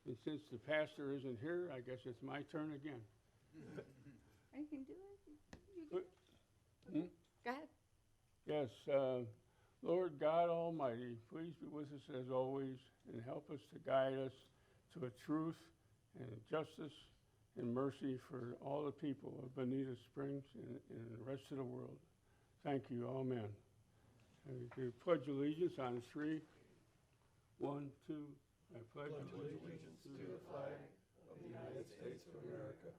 And since the pastor isn't here, I guess it's my turn again. I can do it. You But- can. Go ahead. Yes, Lord God Almighty, please be with us as always and help us to guide us to a truth and justice and mercy for all the people of Bonita Springs and the rest of the world. Thank you, amen. And we do pledge allegiance on 3, 1, 2. I pledge allegiance to the flag of the United States of America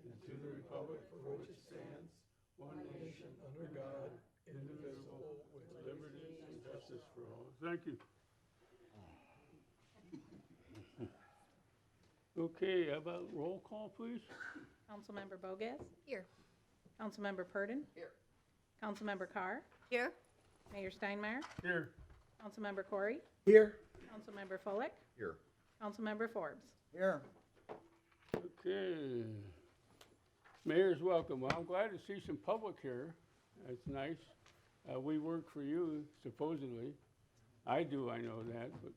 and to the republic for which it stands, one nation under God, indivisible, with liberty and justice for all. Thank you. Okay, how about roll call, please? Councilmember Bogas? Here. Councilmember Purdon? Here. Councilmember Carr? Here. Mayor Steinmeier? Here. Councilmember Corey? Here. Councilmember Fullick? Here. Councilmember Forbes? Here. Okay. Mayor's welcome. Well, I'm glad to see some public here. That's nice. We work for you, supposedly. I do, I know that. But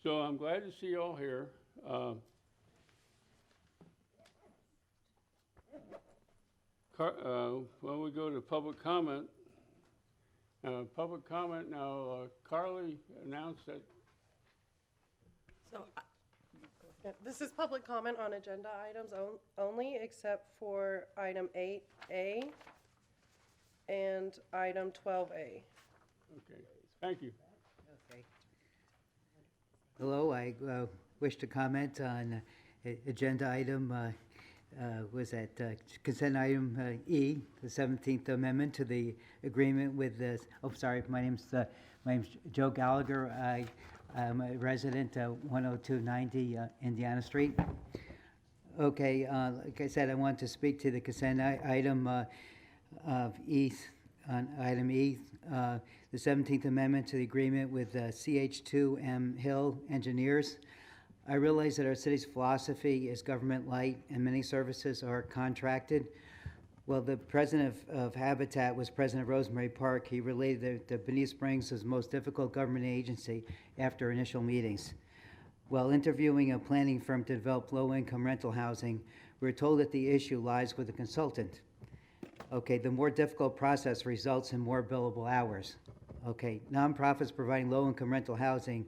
so I'm glad to see you all here. When we go to public comment, now, Carly announced that. So, this is public comment on agenda items only, except for item 8A and item 12A. Okay, thank you. Okay. Hello, I wish to comment on agenda item, was that consent item E, the 17th Amendment to the agreement with the, my name's Joe Gallagher. I'm a resident, 10290 Indiana Street. Okay, like I said, I want to speak to the consent item of E, on item E, the 17th Amendment to the agreement with CH2M Hill Engineers. I realize that our city's philosophy is government light and many services are contracted. Well, the president of Habitat was president of Rosemary Park. He related that Bonita Springs is the most difficult government agency after initial meetings. While interviewing a planning firm to develop low-income rental housing, we were told that the issue lies with the consultant. Okay, the more difficult process results in more billable hours. Okay, nonprofits providing low-income rental housing,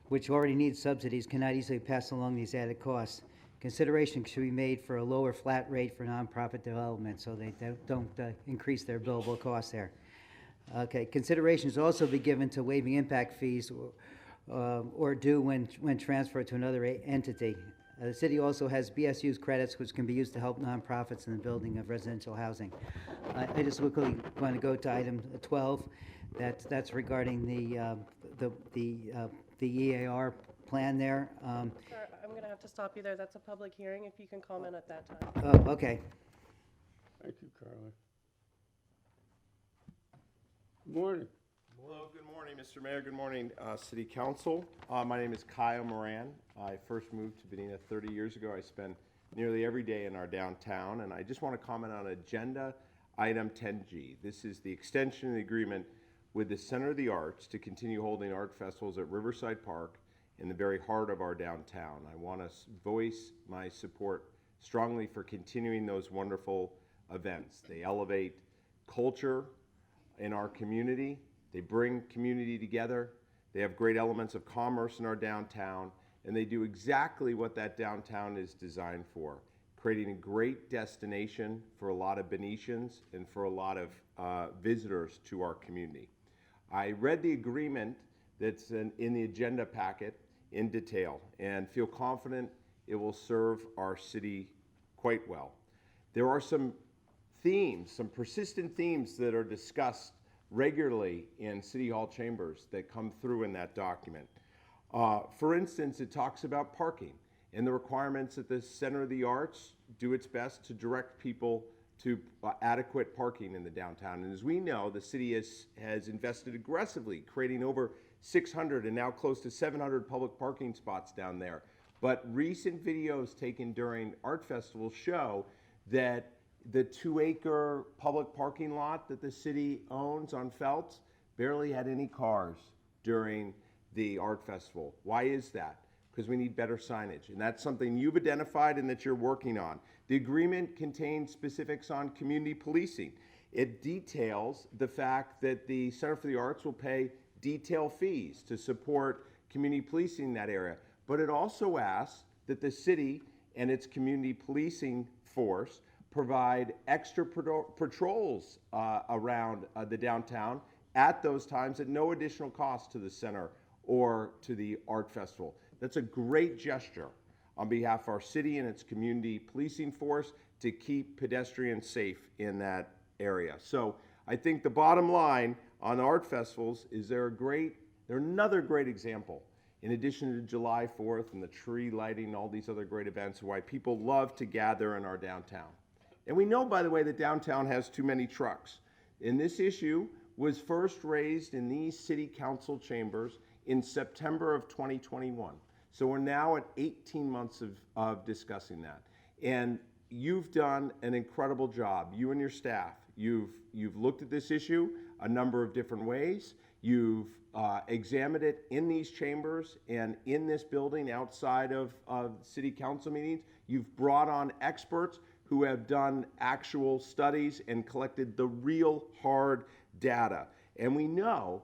which already needs subsidies, cannot easily pass along these added costs. Consideration should be made for a lower flat rate for nonprofit development so they don't increase their billable costs there. Okay, considerations also be given to waiving impact fees or due when transferred to another entity. The city also has BSU's credits which can be used to help nonprofits in the building of residential housing. I just quickly want to go to item 12. That's regarding the EAR plan there. Sir, I'm going to have to stop you there. That's a public hearing, if you can comment at that time. Oh, okay. Thank you, Carly. Good morning. Hello, good morning, Mr. Mayor. Good morning, City Council. My name is Kyle Moran. I first moved to Bonita 30 years ago. I spend nearly every day in our downtown, and I just want to comment on agenda item 10G. This is the extension of the agreement with the Center of the Arts to continue holding art festivals at Riverside Park in the very heart of our downtown. I want to voice my support strongly for continuing those wonderful events. They elevate culture in our community. They bring community together. They have great elements of commerce in our downtown, and they do exactly what that downtown is designed for, creating a great destination for a lot of Bonitians and for a lot of visitors to our community. I read the agreement that's in the agenda packet in detail and feel confident it will serve our city quite well. There are some themes, some persistent themes that are discussed regularly in City Hall chambers that come through in that document. For instance, it talks about parking and the requirements that the Center of the Arts do its best to direct people to adequate parking in the downtown. And as we know, the city has invested aggressively, creating over 600 and now close to 700 public parking spots down there. But recent videos taken during art festivals show that the 2-acre public parking lot that the city owns on Feltz barely had any cars during the art festival. Why is that? because we need better signage. And that's something you've identified and that you're working on. The agreement contains specifics on community policing. It details the fact that the Center for the Arts will pay detail fees to support community policing in that area. But it also asks that the city and its community policing force provide extra patrols around the downtown at those times at no additional cost to the center or to the art festival. That's a great gesture on behalf of our city and its community policing force to keep pedestrians safe in that area. So I think the bottom line on art festivals is they're another great example, in addition to July 4th and the tree lighting and all these other great events, why people love to gather in our downtown. And we know, by the way, that downtown has too many trucks. And this issue was first raised in these city council chambers in September of 2021. So we're now at 18 months of discussing that. And you've done an incredible job, you and your staff. You've looked at this issue a number of different ways. You've examined it in these chambers and in this building outside of city council meetings. You've brought on experts who have done actual studies and collected the real hard data. And we know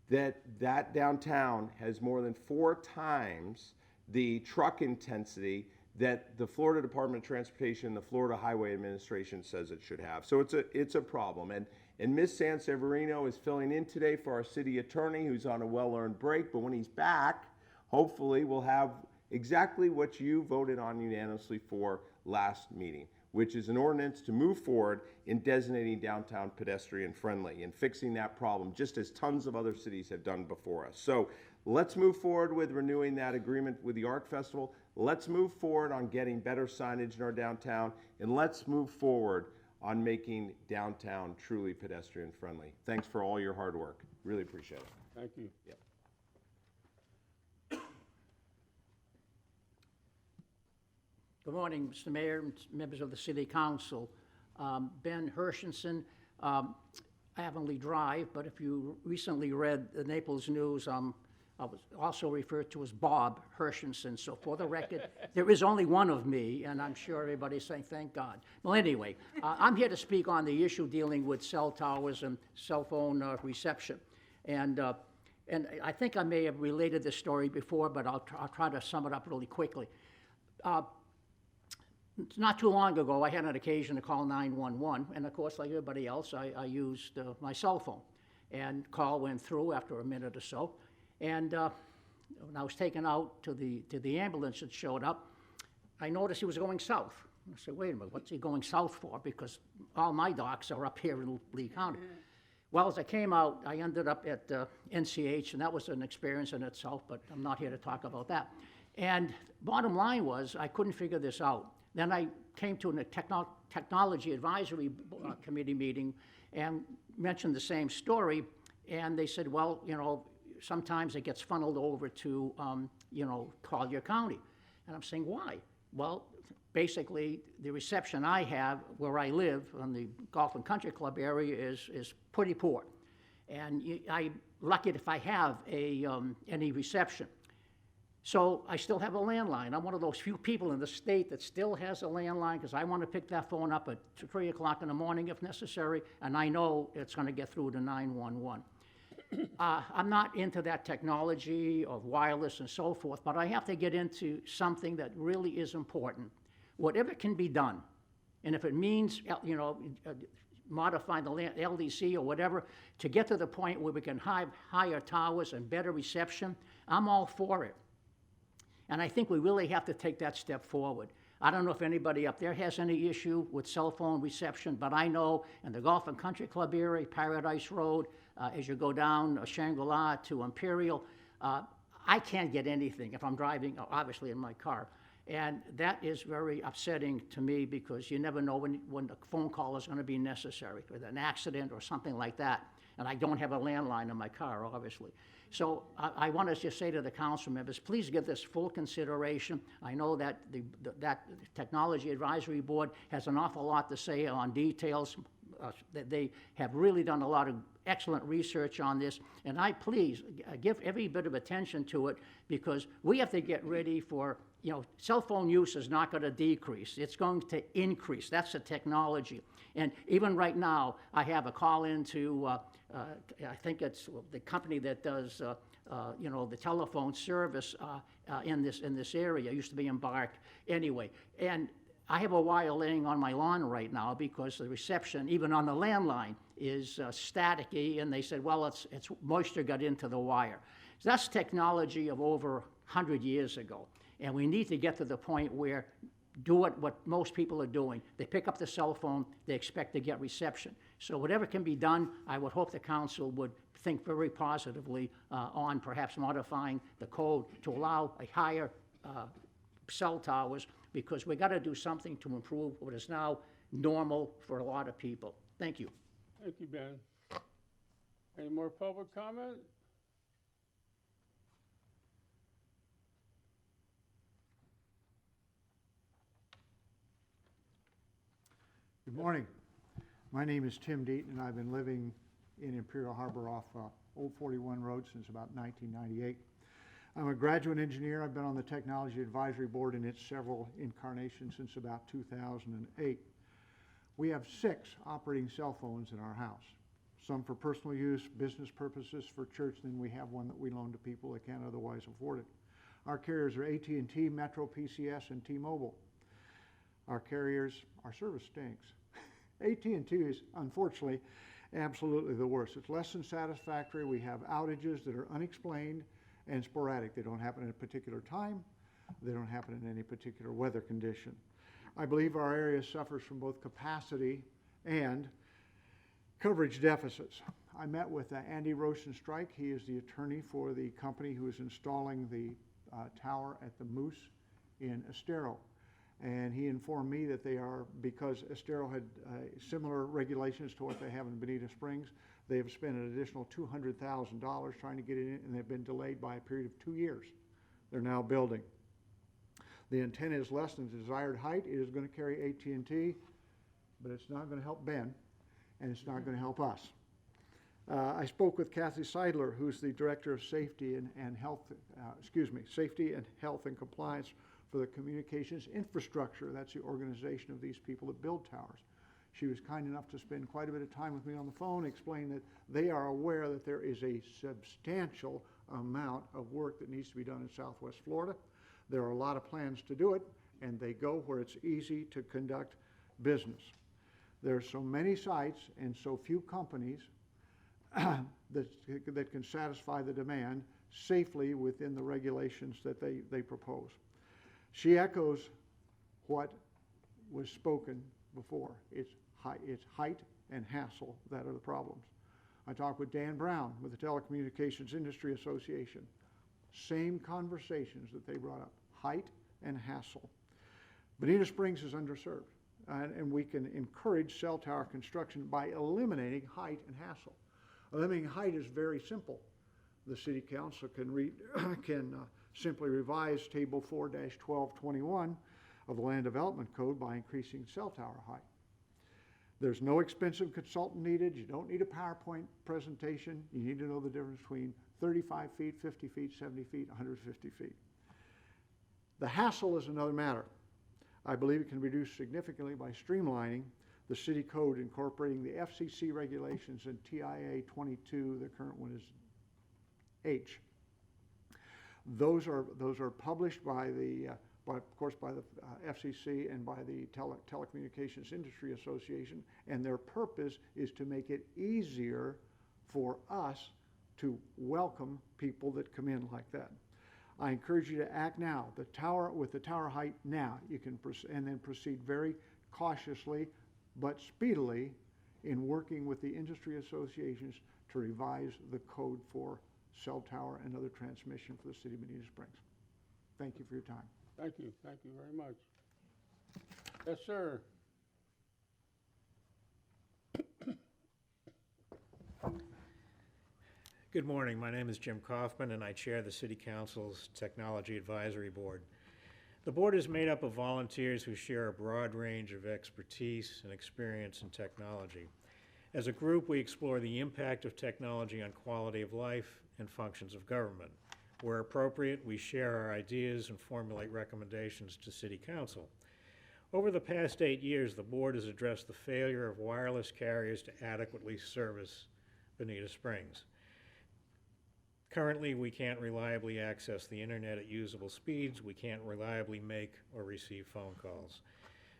that downtown has more than 4 times the truck intensity that the Florida Department of Transportation, the Florida Highway Administration says it should have. So it's a problem. And Ms. Sanseverino is filling in today for our city attorney, who's on a well-earned break. But when he's back, hopefully we'll have exactly what you voted on unanimously for last meeting, which is an ordinance to move forward in designating downtown pedestrian friendly and fixing that problem, just as tons of other cities have done before us. So let's move forward with renewing that agreement with the Art Festival. Let's move forward on getting better signage in our downtown, and let's move forward on making downtown truly pedestrian friendly. Thanks for all your hard work. Really appreciate it. Thank you. Yep. Good morning, Mr. Mayor and members of the City Council. Ben Hershenson, Avonlea Drive, but if you recently read the Naples News, I was also referred to as Bob Hershenson. So for the record, there is only one of me, and I'm sure everybody's saying, thank God. Well, anyway, I'm here to speak on the issue dealing with cell towers and cell phone reception. And I think I may have related this story before, but I'll try to sum it up really quickly. Not too long ago, I had an occasion to call 911, and of course, like everybody else, I used my cell phone. And call went through after a minute or so. And when I was taken out to the ambulance that showed up, I noticed he was going south. I said, wait a minute, what's he going south for? Because all my docks are up here in Lee County. Well, as I came out, I ended up at NCH, and that was an experience in itself, but I'm not here to talk about that. And bottom line was, I couldn't figure this out. Then I came to a technology advisory committee meeting and mentioned the same story, and they said, well, you know, sometimes it gets funneled over to, you know, Collier County. And I'm saying, why? Well, basically, the reception I have where I live on the Golf and Country Club area is pretty poor. And I'm lucky if I have any reception. So I still have a landline. I'm one of those few people in the state that still has a landline because I want to pick that phone up at 3 o'clock in the morning if necessary, and I know it's going to get through to 911. I'm not into that technology of wireless and so forth, but I have to get into something that really is important. Whatever can be done, and if it means, you know, modifying the LDC or whatever to get to the point where we can have higher towers and better reception, I'm all for it. And I think we really have to take that step forward. I don't know if anybody up there has any issue with cell phone reception, but I know in the Golf and Country Club area, Paradise Road, as you go down Shangri-La to Imperial, I can't get anything if I'm driving, obviously, in my car. And that is very upsetting to me because you never know when the phone call is going to be necessary, with an accident or something like that. And I don't have a landline in my car, obviously. So I want to just say to the council members, please give this full consideration. I know that that Technology Advisory Board has an awful lot to say on details. That they have really done a lot of excellent research on this, and I please give every bit of attention to it, because we have to get ready for, you know, cell phone use is not going to decrease. It's going to increase. That's the technology. And even right now, I have a call into, I think it's the company that does, you know, the telephone service in this area. It used to be Embark anyway. And I have a wire laying on my lawn right now because the reception, even on the landline, is staticky, and they said, well, it's moisture got into the wire. So that's technology of over 100 years ago. And we need to get to the point where do it what most people are doing. They pick up the cell phone, they expect to get reception. So whatever can be done, I would hope the council would think very positively on perhaps modifying the code to allow a higher cell towers, because we got to do something to improve what is now normal for a lot of people. Thank you. Thank you, Ben. Any more public comment? Good morning. My name is Tim Deaton, and I've been living in Imperial Harbor off Old 41 Road since about 1998. I'm a graduate engineer. I've been on the Technology Advisory Board in its several incarnations since about 2008. We have 6 operating cell phones in our house, some for personal use, business purposes, for church, then we have one that we loan to people that can't otherwise afford it. Our carriers are AT&T, Metro, PCS, and T-Mobile. Our service stinks. AT&T is, unfortunately, absolutely the worst. It's less than satisfactory. We have outages that are unexplained and sporadic. They don't happen at a particular time. They don't happen in any particular weather condition. I believe our area suffers from both capacity and coverage deficits. I met with Andy Rosenstrike. He is the attorney for the company who is installing the tower at the Moose in Estero. And he informed me that they are, because Estero had similar regulations to what they have in Bonita Springs, they have spent an additional $200,000 trying to get it in, and they've been delayed by a period of 2 years. They're now building. The antenna is less than the desired height. It is going to carry AT&T, but it's not going to help Ben, and it's not going to help us. I spoke with Kathy Seidler, who's the Director of Safety and Health, Safety and Health and Compliance for the Communications Infrastructure. That's the organization of these people that build towers. She was kind enough to spend quite a bit of time with me on the phone, explaining that they are aware that there is a substantial amount of work that needs to be done in Southwest Florida. There are a lot of plans to do it, and they go where it's easy to conduct business. There are so many sites and so few companies that can satisfy the demand safely within the regulations that they propose. She echoes what was spoken before. It's height and hassle that are the problems. I talked with Dan Brown with the Telecommunications Industry Association. Same conversations that they brought up, height and hassle. Bonita Springs is underserved, and we can encourage cell tower construction by eliminating height and hassle. Eliminating height is very simple. The City Council can simply revise Table 4-1221 of the Land Development Code by increasing cell tower height. There's no expensive consultant needed. You don't need a PowerPoint presentation. You need to know the difference between 35 feet, 50 feet, 70 feet, 150 feet. The hassle is another matter. I believe it can be reduced significantly by streamlining the city code, incorporating the FCC regulations and TIA 22. The current one is H. Those are published by the FCC and by the Telecommunications Industry Association, and their purpose is to make it easier for us to welcome people that come in like that. I encourage you to act now. With the tower height now, you can and then proceed very cautiously but speedily in working with the industry associations to revise the code for cell tower and other transmission for the city of Bonita Springs. Thank you for your time. Thank you very much. Yes, sir. Good morning. My name is Jim Kaufman, and I chair the City Council's Technology Advisory Board. The board is made up of volunteers who share a broad range of expertise and experience in technology. As a group, we explore the impact of technology on quality of life and functions of government. Where appropriate, we share our ideas and formulate recommendations to City Council. Over the past 8 years, the board has addressed the failure of wireless carriers to adequately service Bonita Springs. Currently, we can't reliably access the internet at usable speeds. We can't reliably make or receive phone calls.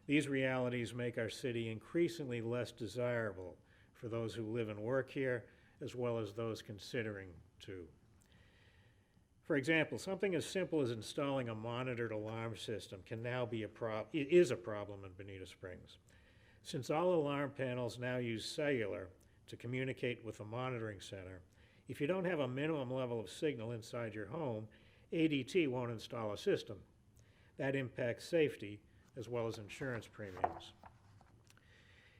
These realities make our city increasingly less desirable for those who live and work here, as well as those considering to. For example, something as simple as installing a monitored alarm system can now be is a problem in Bonita Springs. Since all alarm panels now use cellular to communicate with the monitoring center, if you don't have a minimum level of signal inside your home, ADT won't install a system. That impacts safety as well as insurance premiums.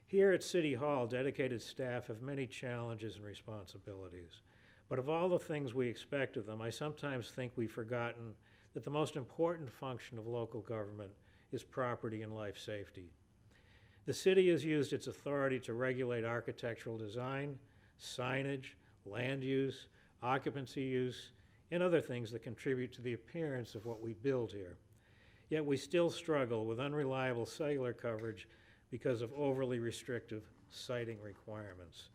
Here at City Hall, dedicated staff have many challenges and responsibilities. But of all the things we expect of them, I sometimes think we've forgotten that the most important function of local government is property and life safety. The city has used its authority to regulate architectural design, signage, land use, occupancy use, and other things that contribute to the appearance of what we build here. Yet we still struggle with unreliable cellular coverage because of overly restrictive siting requirements.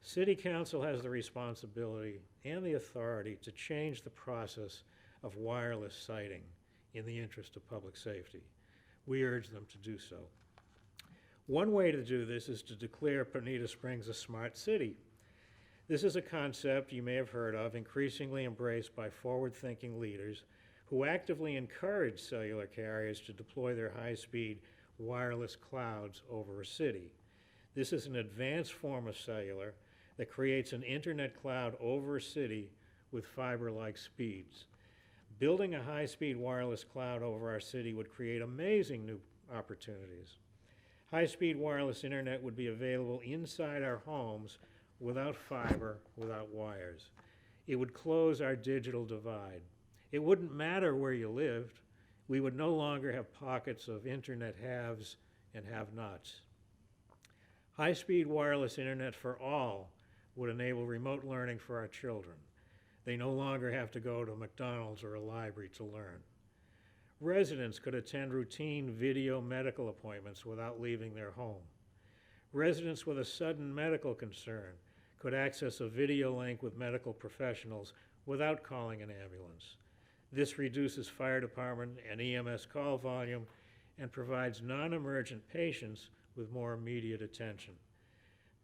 City Council has the responsibility and the authority to change the process of wireless siting in the interest of public safety. We urge them to do so. One way to do this is to declare Bonita Springs a smart city. This is a concept you may have heard of, increasingly embraced by forward-thinking leaders who actively encourage cellular carriers to deploy their high-speed wireless clouds over a city. This is an advanced form of cellular that creates an internet cloud over a city with fiber-like speeds. Building a high-speed wireless cloud over our city would create amazing new opportunities. High-speed wireless internet would be available inside our homes without fiber, without wires. It would close our digital divide. It wouldn't matter where you lived. We would no longer have pockets of internet haves and have-nots. High-speed wireless internet for all would enable remote learning for our children. They no longer have to go to McDonald's or a library to learn. Residents could attend routine video medical appointments without leaving their home. Residents with a sudden medical concern could access a video link with medical professionals without calling an ambulance. This reduces fire department and EMS call volume and provides non-emergent patients with more immediate attention.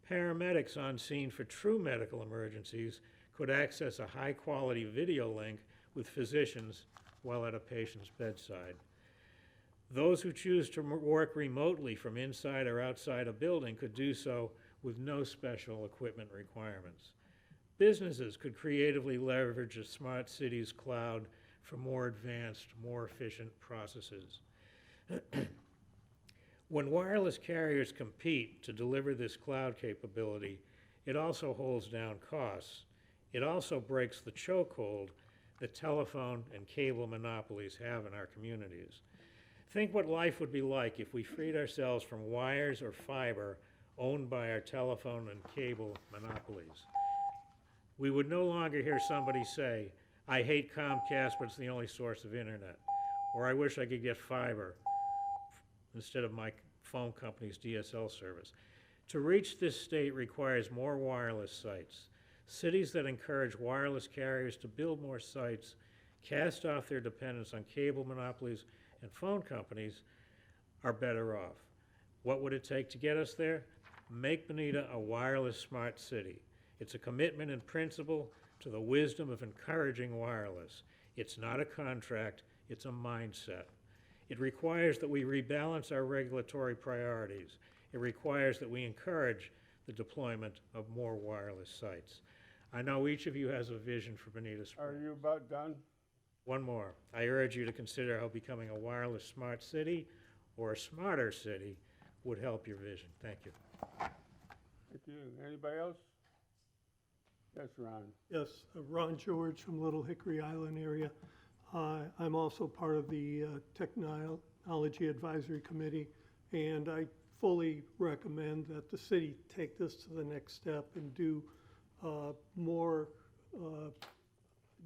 Paramedics on scene for true medical emergencies could access a high-quality video link with physicians while at a patient's bedside. Those who choose to work remotely from inside or outside a building could do so with no special equipment requirements. Businesses could creatively leverage a smart city's cloud for more advanced, more efficient processes. When wireless carriers compete to deliver this cloud capability, it also holds down costs. It also breaks the chokehold that telephone and cable monopolies have in our communities. Think what life would be like if we freed ourselves from wires or fiber owned by our telephone and cable monopolies. We would no longer hear somebody say, "I hate Comcast, but it's the only source of internet," or "I wish I could get fiber instead of my phone company's DSL service." To reach this state requires more wireless sites. Cities that encourage wireless carriers to build more sites, cast off their dependence on cable monopolies and phone companies, are better off. What would it take to get us there? Make Bonita a wireless smart city. It's a commitment in principle to the wisdom of encouraging wireless. It's not a contract, it's a mindset. It requires that we rebalance our regulatory priorities. It requires that we encourage the deployment of more wireless sites. I know each of you has a vision for Bonita Springs. Are you about done? One more. I urge you to consider how becoming a wireless smart city or a smarter city would help your vision. Thank you. Thank you. Anybody else? Yes, Ron. Yes, Ron George from Little Hickory Island area. I'm also part of the Technology Advisory Committee, and I fully recommend that the city take this to the next step and do more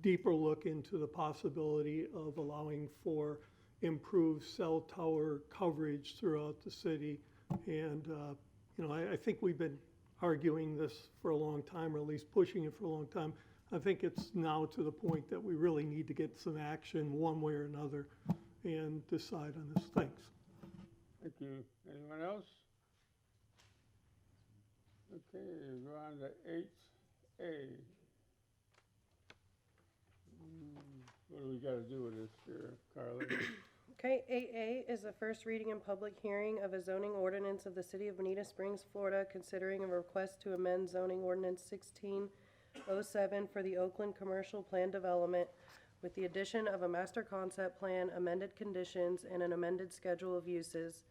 deeper look into the possibility of allowing for improved cell tower coverage throughout the city. And, I think we've been arguing this for a long time, or at least pushing it for a long time. I think it's now to the point that we really need to get some action one way or another and decide on this. Thanks. Thank you. Anyone else? Okay, we're on to 8A. What do we got to do with this here, Carly? Okay, 8A is the first reading and public hearing of a zoning ordinance of the City of Bonita Springs, Florida, considering a request to amend zoning ordinance 1607 for the Oakland Commercial Plan Development with the addition of a master concept plan, amended conditions, and an amended schedule of uses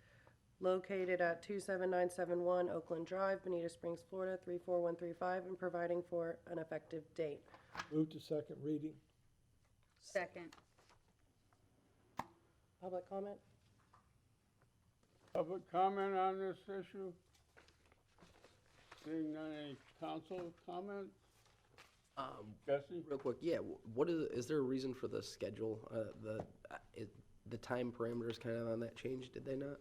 located at 27971 Oakland Drive, Bonita Springs, Florida, 34135, and providing for an effective date. Move to second reading. Second. Public comment? Public comment on this issue? Seeing none, any council comment? Jesse? Real quick, yeah, what is there a reason for the schedule? The time parameters kind of on that change, did they not?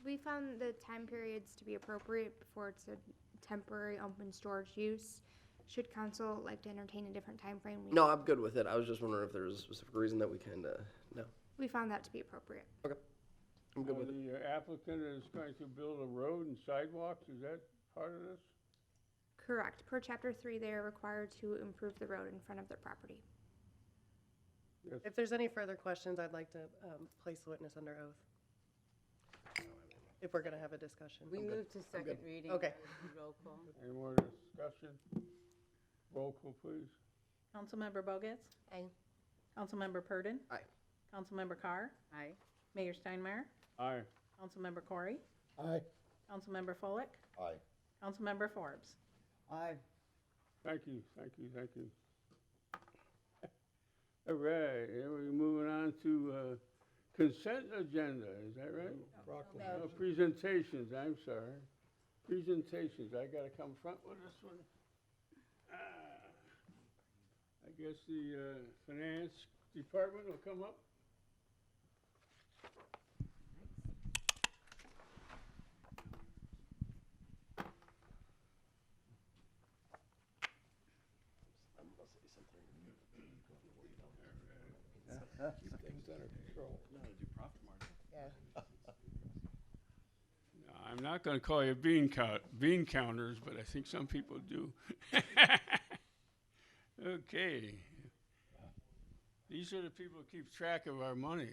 We found the time periods to be appropriate before it's a temporary open storage use. Should council like to entertain a different time frame? No, I'm good with it. I was just wondering if there was a specific reason that we kind of, no. We found that to be appropriate. Okay, I'm good with it. The applicant is going to build a road and sidewalks, is that part of this? Correct. Per chapter 3, they are required to improve the road in front of their property. Yes. If there's any further questions, I'd like to place the witness under oath. If we're gonna have a discussion. We move to second reading. Okay. Roll call. Any more discussion? Roll call, please. Councilmember Bogus? Aye. Councilmember Purdon? Aye. Councilmember Carr? Aye. Mayor Steinmeier? Aye. Councilmember Corey? Aye. Councilmember Follick? Aye. Councilmember Forbes? Aye. Thank you. All right, here we're moving on to consent agenda, is that right? Oh, presentations, I'm sorry. Presentations, I gotta come front with this one. I guess the finance department will come up. Keep things under control. No, I'm not gonna call you bean counters, but I think some people do. Okay. These are the people who keep track of our money.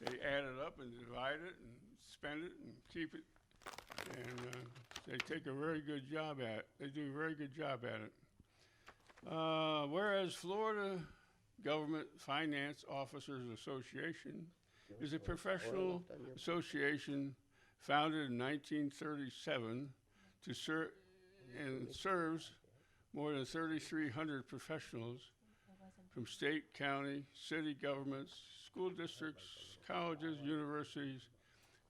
They add it up and divide it and spend it and keep it. And they take a very good job at it. They do a very good job at it. Whereas Florida Government Finance Officers Association is a professional association founded in 1937 to serve and serves more than 3,300 professionals from state, county, city governments, school districts, colleges, universities,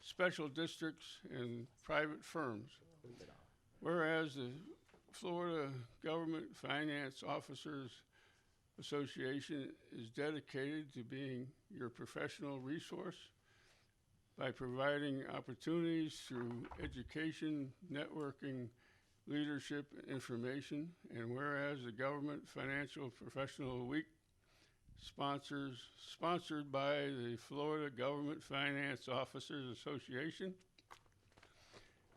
special districts, and private firms. Whereas the Florida Government Finance Officers Association is dedicated to being your professional resource by providing opportunities through education, networking, leadership, information, and whereas the Government Financial Professional Week sponsored by the Florida Government Finance Officers Association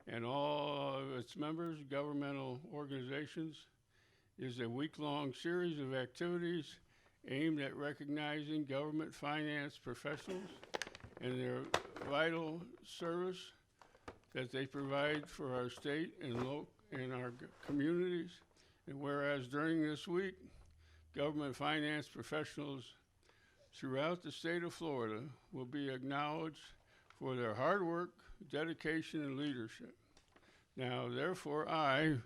and all of its members, governmental organizations, is a week-long series of activities aimed at recognizing government finance professionals and their vital service that they provide for our state and our communities. And whereas during this week, government finance professionals throughout the state of Florida will be acknowledged for their hard work, dedication, and leadership. Now, therefore, I,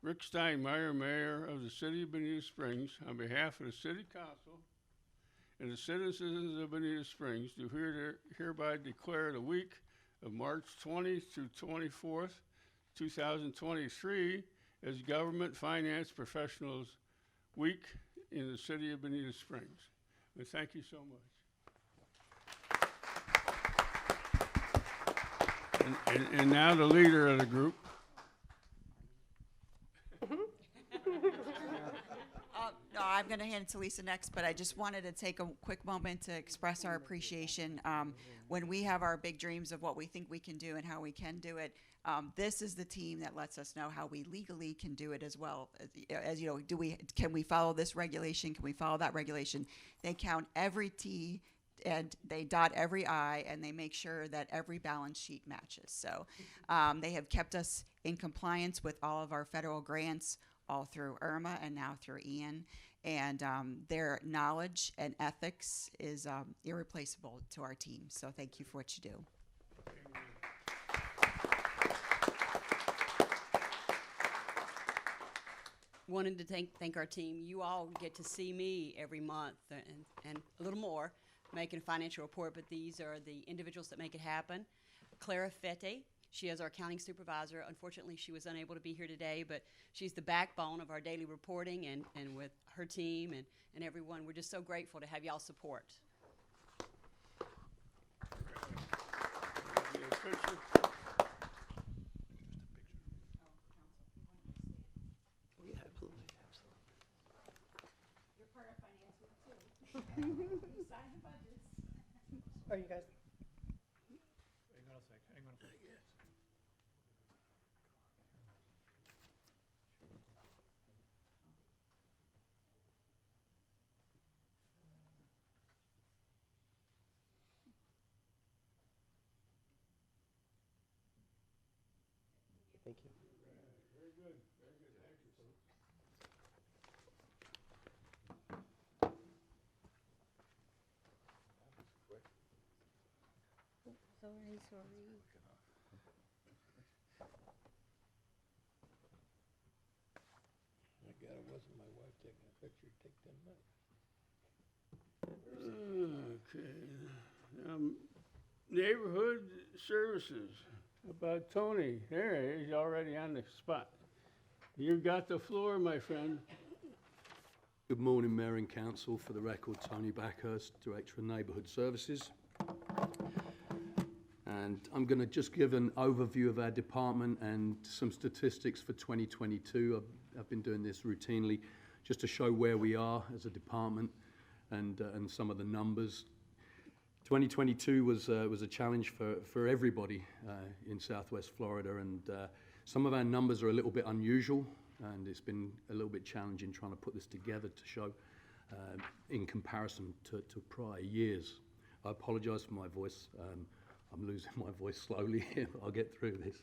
Rick Steinmeier, Mayor of the City of Bonita Springs, on behalf of the City Council and the citizens of Bonita Springs, do hereby declare the week of March 20th to 24th, 2023 as Government Finance Professionals Week in the city of Bonita Springs. And thank you so much. And now the leader of the group. No, I'm going to hand it to Lisa next, but I just wanted to take a quick moment to express our appreciation. When we have our big dreams of what we think we can do and how we can do it, this is the team that lets us know how we legally can do it as well. As you know, can we follow this regulation? Can we follow that regulation? They count every T and they dot every I, and they make sure that every balance sheet matches. So they have kept us in compliance with all of our federal grants, all through Irma and now through Ian. And their knowledge and ethics is irreplaceable to our team. So thank you for what you do. Wanted to thank our team. You all get to see me every month and a little more making a financial report, but these are the individuals that make it happen. Clara Fette, she is our accounting supervisor. Unfortunately, she was unable to be here today, but she's the backbone of our daily reporting, and with her team and everyone, we're just so grateful to have y'all support. Yeah, absolutely, absolutely. You're part of finance week too. You sign the budgets. Are you guys? Hang on a sec, hang on a sec. Thank you. Sorry. I God, it wasn't my wife taking a picture. Take 10 minutes. Okay. Neighborhood services. About Tony. There, he's already on the spot. You got the floor, my friend. Good morning, Mayor and Council. For the record, Tony Backhurst, Director of Neighbourhood Services. And I'm going to just give an overview of our department and some statistics for 2022. I've been doing this routinely just to show where we are as a department and some of the numbers. 2022 was a challenge for everybody in Southwest Florida, and some of our numbers are a little bit unusual, and it's been a little bit challenging trying to put this together to show in comparison to prior years. I apologize for my voice. I'm losing my voice slowly. I'll get through this.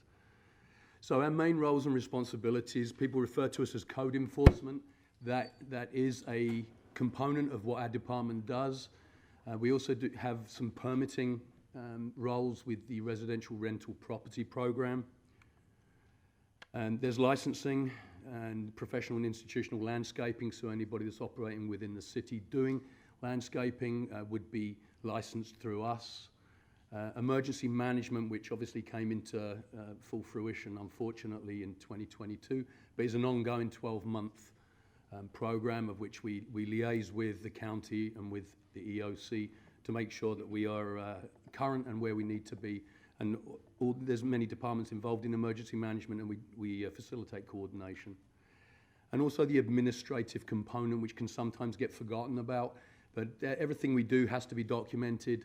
So our main roles and responsibilities, people refer to us as code enforcement. That is a component of what our department does. We also have some permitting roles with the residential rental property program. And there's licensing and professional and institutional landscaping, so anybody that's operating within the city doing landscaping would be licensed through us. Emergency management, which obviously came into full fruition, unfortunately, in 2022, but is an ongoing 12-month program of which we liaise with the county and with the EOC to make sure that we are current and where we need to be. And there's many departments involved in emergency management, and we facilitate coordination. And also the administrative component, which can sometimes get forgotten about, but everything we do has to be documented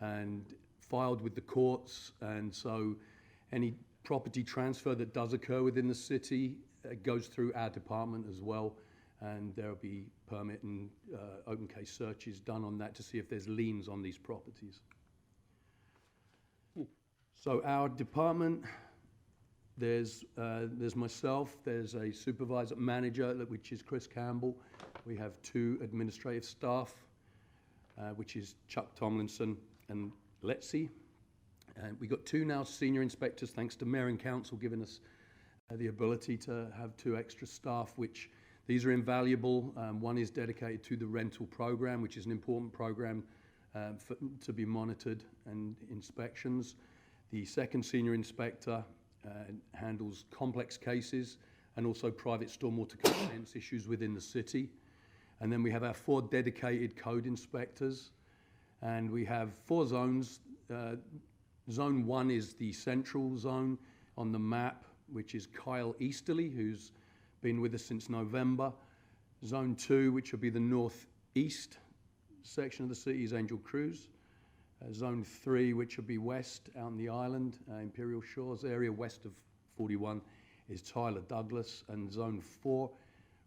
and filed with the courts, and so any property transfer that does occur within the city goes through our department as well, and there'll be permit and open case searches done on that to see if there's liens on these properties. So our department, there's myself, there's a supervisor manager, which is Chris Campbell. We have 2 administrative staff, which is Chuck Tomlinson and Letzi. And we've got 2 now senior inspectors, thanks to Mayor and Council giving us the ability to have 2 extra staff, which these are invaluable. One is dedicated to the rental program, which is an important program to be monitored, and inspections. The second senior inspector handles complex cases and also private stormwater compliance issues within the city. And then we have our 4 dedicated code inspectors, and we have 4 zones. Zone 1 is the central zone on the map, which is Kyle Easterly, who's been with us since November. Zone 2, which will be the northeast section of the city, is Angel Cruz. Zone 3, which will be west out on the island, Imperial Shores area, west of 41, is Tyler Douglas. And Zone 4,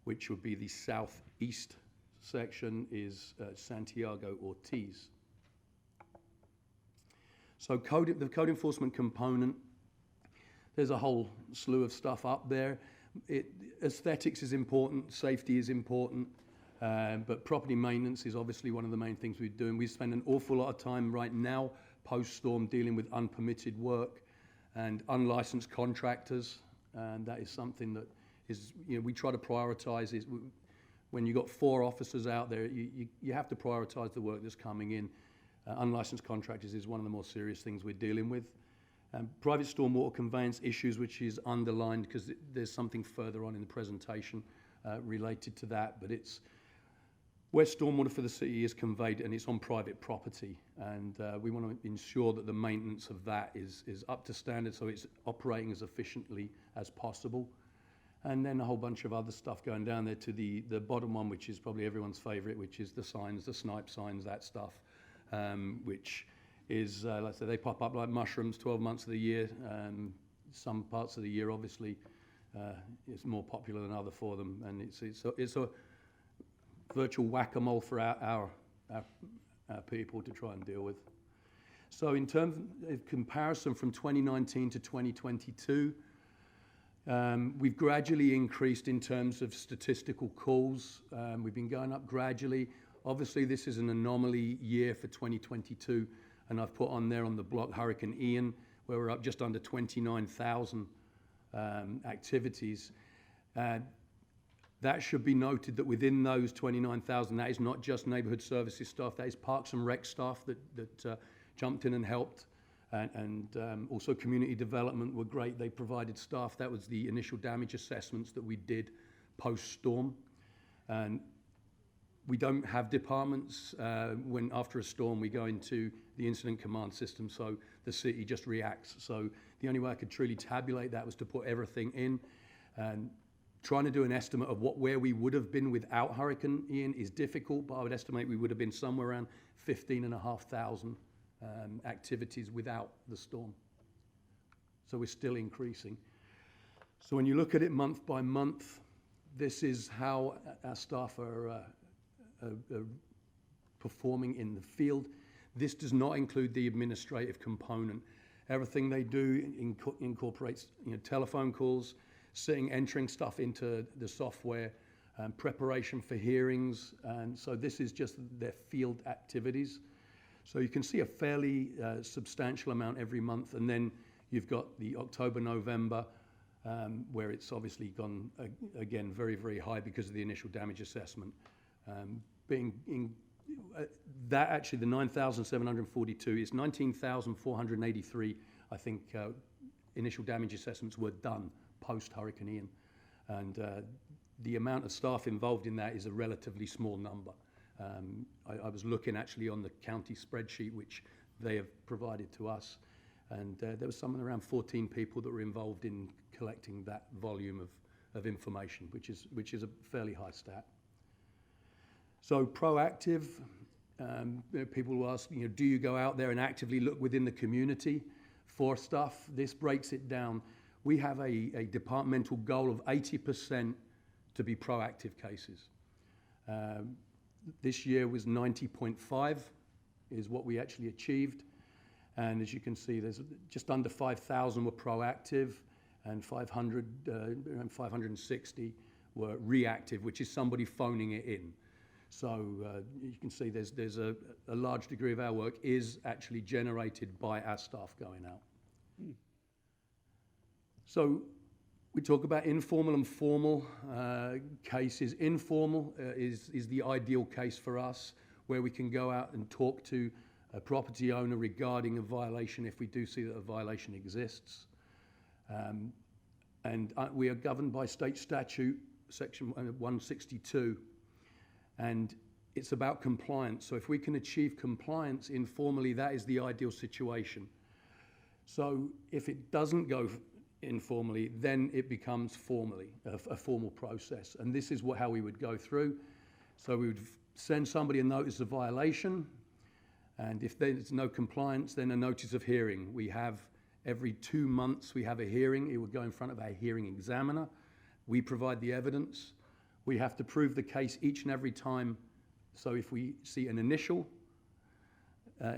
which would be the southeast section, is Santiago Ortiz. So the code enforcement component, there's a whole slew of stuff up there. Aesthetics is important, safety is important, but property maintenance is obviously one of the main things we're doing. We spend an awful lot of time right now, post-storm, dealing with unpermitted work and unlicensed contractors, and that is something that is, we try to prioritize. When you've got 4 officers out there, you have to prioritize the work that's coming in. Unlicensed contractors is one of the more serious things we're dealing with. Private stormwater conveyance issues, which is underlined because there's something further on in the presentation related to that, but it's where stormwater for the city is conveyed and it's on private property, and we want to ensure that the maintenance of that is up to standard, so it's operating as efficiently as possible. And then a whole bunch of other stuff going down there to the bottom one, which is probably everyone's favorite, which is the signs, the snipe signs, that stuff, which is, like I say, they pop up like mushrooms 12 months of the year. Some parts of the year, obviously, it's more popular than other for them, and it's a virtual whack-a-mole for our people to try and deal with. So in terms of comparison from 2019 to 2022, we've gradually increased in terms of statistical calls. We've been going up gradually. Obviously, this is an anomaly year for 2022, and I've put on there on the block Hurricane Ian, where we're up just under 29,000 activities. That should be noted that within those 29,000, that is not just neighborhood services staff, that is parks and rec staff that jumped in and helped. And also community development were great. They provided staff. That was the initial damage assessments that we did post-storm. And we don't have departments. When after a storm, we go into the incident command system, so the city just reacts. So the only way I could truly tabulate that was to put everything in. And trying to do an estimate of where we would have been without Hurricane Ian is difficult, but I would estimate we would have been somewhere around 15,500 activities without the storm. So we're still increasing. So when you look at it month by month, this is how our staff are performing in the field. This does not include the administrative component. Everything they do incorporates telephone calls, entering stuff into the software, preparation for hearings, and so this is just their field activities. So you can see a fairly substantial amount every month, and then you've got the October, November, where it's obviously gone again very, very high because of the initial damage assessment. That actually, the 9,742 is 19,483, I think, initial damage assessments were done post-Hurricane Ian. And the amount of staff involved in that is a relatively small number. I was looking actually on the county spreadsheet, which they have provided to us, and there was something around 14 people that were involved in collecting that volume of information, which is a fairly high stat. So proactive, people will ask, do you go out there and actively look within the community for stuff? This breaks it down. We have a departmental goal of 80% to be proactive cases. This year was 90.5 is what we actually achieved. And as you can see, there's just under 5,000 were proactive, and around 560 were reactive, which is somebody phoning it in. So you can see there's a large degree of our work is actually generated by our staff going out. So we talk about informal and formal cases. Informal is the ideal case for us, where we can go out and talk to a property owner regarding a violation if we do see that a violation exists. We are governed by state statute, section 162, and it's about compliance. So if we can achieve compliance informally, that is the ideal situation. So if it doesn't go informally, then it becomes formally, a formal process. And this is how we would go through. So we would send somebody a notice of violation, and if there's no compliance, then a notice of hearing. We have every 2 months we have a hearing. It would go in front of our hearing examiner. We provide the evidence. We have to prove the case each and every time. So if we see an initial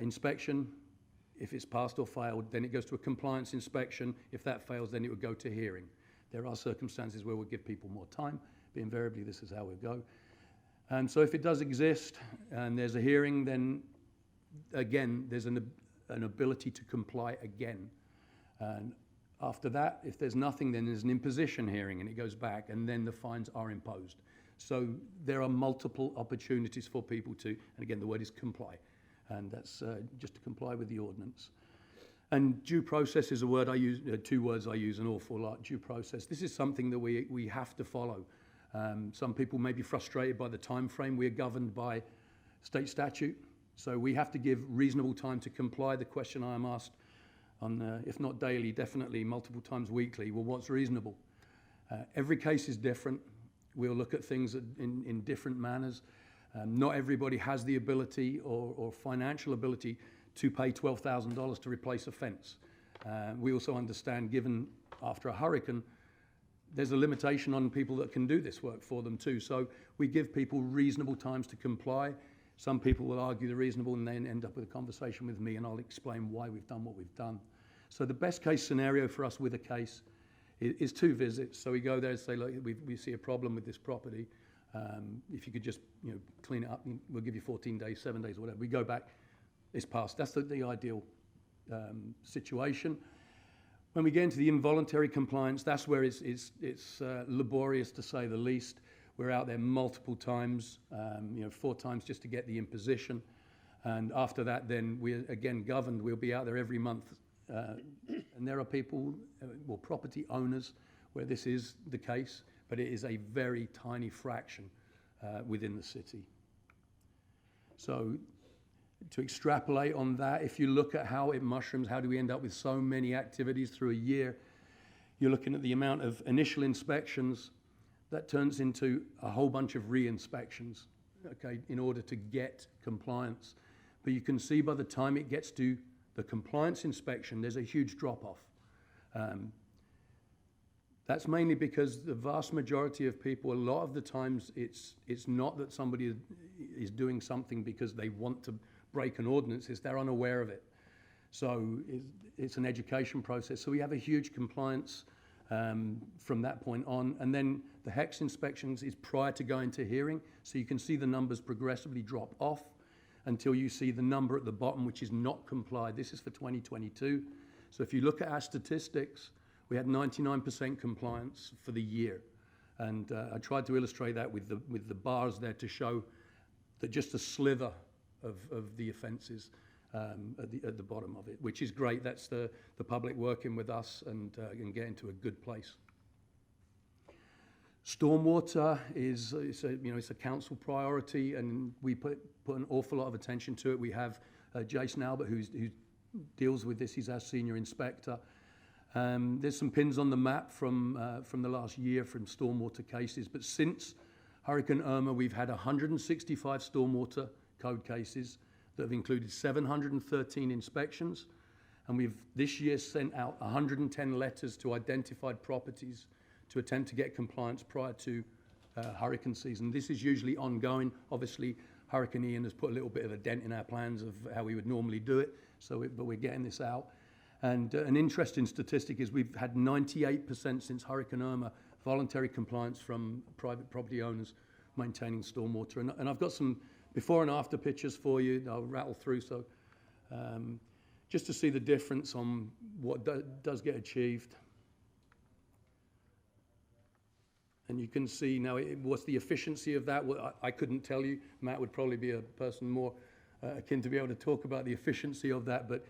inspection, if it's passed or failed, then it goes to a compliance inspection. If that fails, then it would go to hearing. There are circumstances where we'll give people more time, but invariably this is how we'll go. And so if it does exist and there's a hearing, then again, there's an ability to comply again. And after that, if there's nothing, then there's an imposition hearing and it goes back, and then the fines are imposed. So there are multiple opportunities for people to, and again, the word is comply. And that's just to comply with the ordinance. And due process is a word I use, 2 words I use an awful lot, due process. This is something that we have to follow. Some people may be frustrated by the time frame. We are governed by state statute, so we have to give reasonable time to comply. The question I am asked on, if not daily, definitely multiple times weekly, well, what's reasonable? Every case is different. We'll look at things in different manners. Not everybody has the ability or financial ability to pay $12,000 to replace a fence. We also understand, given after a hurricane, there's a limitation on people that can do this work for them too. So we give people reasonable times to comply. Some people will argue the reasonable and then end up with a conversation with me, and I'll explain why we've done what we've done. So the best case scenario for us with a case is 2 visits. So we go there and say, look, we see a problem with this property. If you could just clean it up, we'll give you 14 days, 7 days, whatever. We go back, it's passed. That's the ideal situation. When we get into the involuntary compliance, that's where it's laborious, to say the least. We're out there multiple times, 4 times just to get the imposition. And after that, then we're again governed. We'll be out there every month. And there are people, property owners, where this is the case, but it is a very tiny fraction within the city. So to extrapolate on that, if you look at how it mushrooms, how do we end up with so many activities through a year? You're looking at the amount of initial inspections that turns into a whole bunch of re-inspections, okay, in order to get compliance. But you can see by the time it gets to the compliance inspection, there's a huge drop-off. That's mainly because the vast majority of people, a lot of the times, it's not that somebody is doing something because they want to break an ordinance, it's they're unaware of it. So it's an education process. So we have a huge compliance from that point on. And then the HEX inspections is prior to going to hearing. So you can see the numbers progressively drop off until you see the number at the bottom, which is not complied. This is for 2022. So if you look at our statistics, we had 99% compliance for the year. And I tried to illustrate that with the bars there to show that just a sliver of the offences at the bottom of it, which is great. That's the public working with us and getting to a good place. Stormwater is it's a council priority, and we put an awful lot of attention to it. We have Jason Albert, who deals with this. He's our senior inspector. There's some pins on the map from the last year from stormwater cases, but since Hurricane Irma, we've had 165 stormwater code cases that have included 713 inspections, and we've this year sent out 110 letters to identified properties to attempt to get compliance prior to hurricane season. This is usually ongoing. Obviously, Hurricane Ian has put a little bit of a dent in our plans of how we would normally do it, but we're getting this out. And an interesting statistic is we've had 98% since Hurricane Irma voluntary compliance from private property owners maintaining stormwater. And I've got some before and after pictures for you. I'll rattle through, so just to see the difference on what does get achieved. And you can see now what's the efficiency of that. Well, I couldn't tell you. Matt would probably be a person more akin to be able to talk about the efficiency of that, but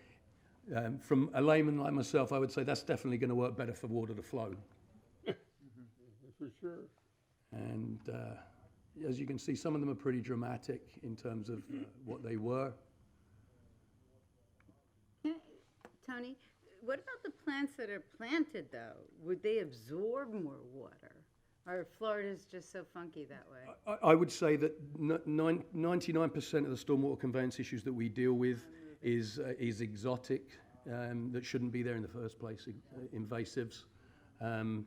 from a layman like myself, I would say that's definitely going to work better for water to flow. For sure. And as you can see, some of them are pretty dramatic in terms of what they were. Tony, what about the plants that are planted, though? Would they absorb more water? Or Florida's just so funky that way? I would say that 99% of the stormwater conveyance issues that we deal with is exotic, that shouldn't be there in the first place, invasives. And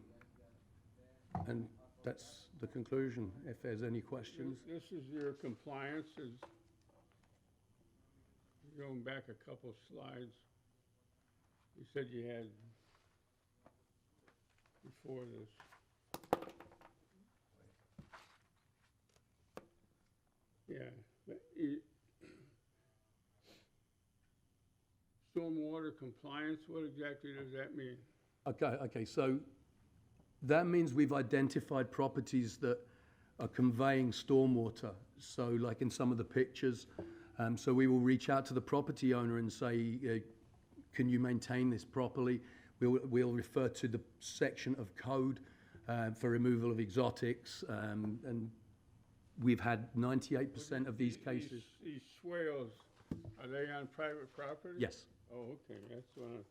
that's the conclusion, if there's any questions. This is your compliance, going back a couple slides. You said you had before this. Yeah, but stormwater compliance, what exactly does that mean? Okay, so that means we've identified properties that are conveying stormwater. So like in some of the pictures, so we will reach out to the property owner and say, can you maintain this properly? We'll refer to the section of code for removal of exotics, and we've had 98% of these cases. These swales, are they on private property? Yes. Oh, okay, that's one.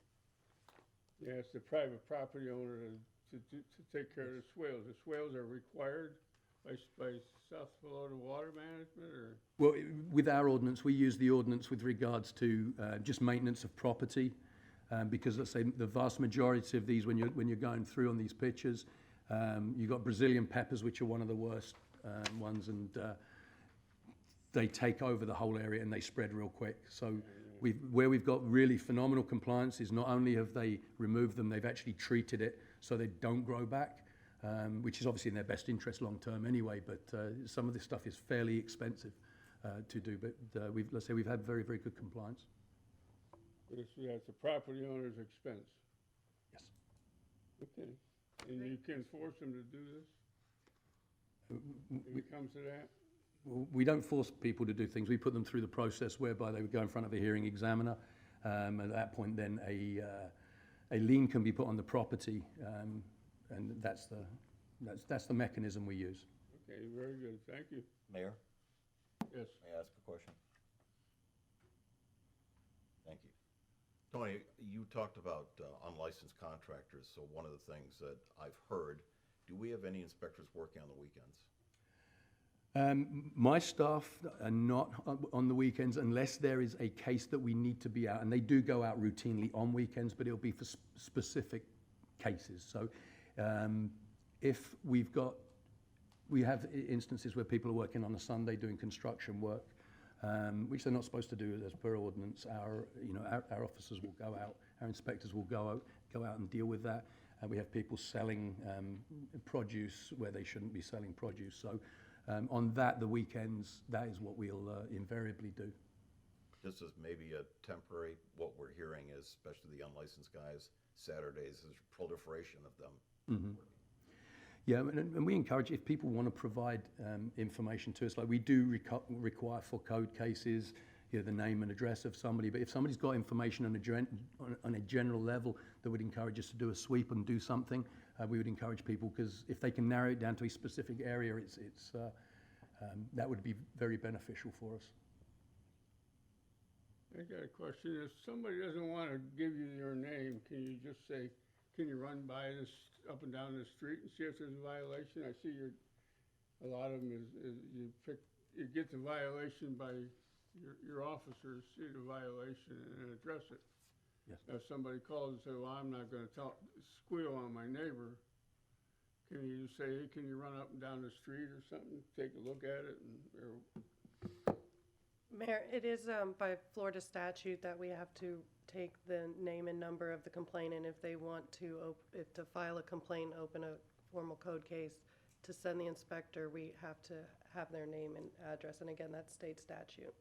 Yeah, it's the private property owner to take care of the swales. The swales are required by South Florida Water Management, or? Well, with our ordinance, we use the ordinance with regards to just maintenance of property, because let's say the vast majority of these, when you're going through on these pictures, you've got Brazilian peppers, which are one of the worst ones, and they take over the whole area and they spread real quick. So where we've got really phenomenal compliance is not only have they removed them, they've actually treated it so they don't grow back, which is obviously in their best interest long term anyway, but some of this stuff is fairly expensive to do, but let's say we've had very, very good compliance. It's a property owner's expense. Yes. Okay, and you can force them to do this? If it comes to that? We don't force people to do things. We put them through the process whereby they would go in front of a hearing examiner. At that point, then a lien can be put on the property, and that's the mechanism we use. Okay, very good. Thank you. Mayor, Yes. may I ask a question? Thank you. Tony, you talked about unlicensed contractors, so one of the things that I've heard, do we have any inspectors working on the weekends? My staff are not on the weekends unless there is a case that we need to be out, and they do go out routinely on weekends, but it'll be for specific cases. So if we have instances where people are working on a Sunday doing construction work, which they're not supposed to do as per ordinance. Our officers will go out, our inspectors will go out and deal with that. We have people selling produce where they shouldn't be selling produce. So on the weekends, that is what we'll invariably do. This is maybe a temporary, what we're hearing is, especially the unlicensed guys, Saturdays, there's proliferation of them. Mm-hmm. Yeah, and we encourage, if people want to provide information to us, like we do require for code cases, the name and address of somebody, but if somebody's got information on a general level that would encourage us to do a sweep and do something, we would encourage people, because if they can narrow it down to a specific area, that would be very beneficial for us. I got a question. If somebody doesn't want to give you their name, can you just say, can you run by this up and down the street and see if there's a violation? I see a lot of them is you get the violation by your officers see the violation and address it. Yes. If somebody calls and says, well, I'm not going to squeal on my neighbor, can you just say, hey, can you run up and down the street or something, take a look at it? Mayor, it is by Florida statute that we have to take the name and number of the complainant if they want to file a complaint, open a formal code case, to send the inspector, we have to have their name and address, and again, that's state statute.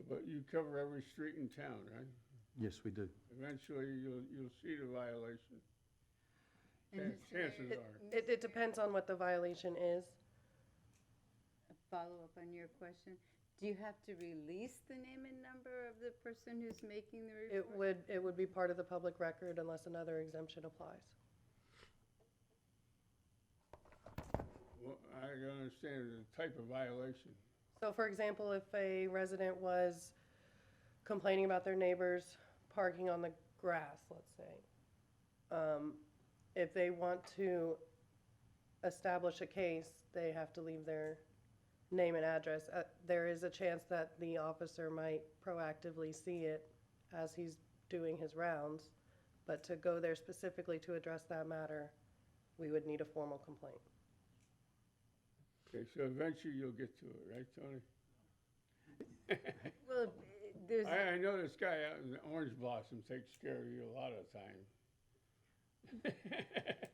But you cover every street in town, right? Yes, we do. Eventually, you'll see the violation. Chances are. It depends on what the violation is. A follow-up on your question. Do you have to release the name and number of the person who's making the report? It would be part of the public record unless another exemption applies. Well, I don't understand the type of violation. So for example, if a resident was complaining about their neighbors parking on the grass, let's say, if they want to establish a case, they have to leave their name and address. There is a chance that the officer might proactively see it as he's doing his rounds, but to go there specifically to address that matter, we would need a formal complaint. Okay, so eventually you'll get to it, right, Tony? Well, there's, I know this guy out in the Orange Blossom takes care of you a lot of the time.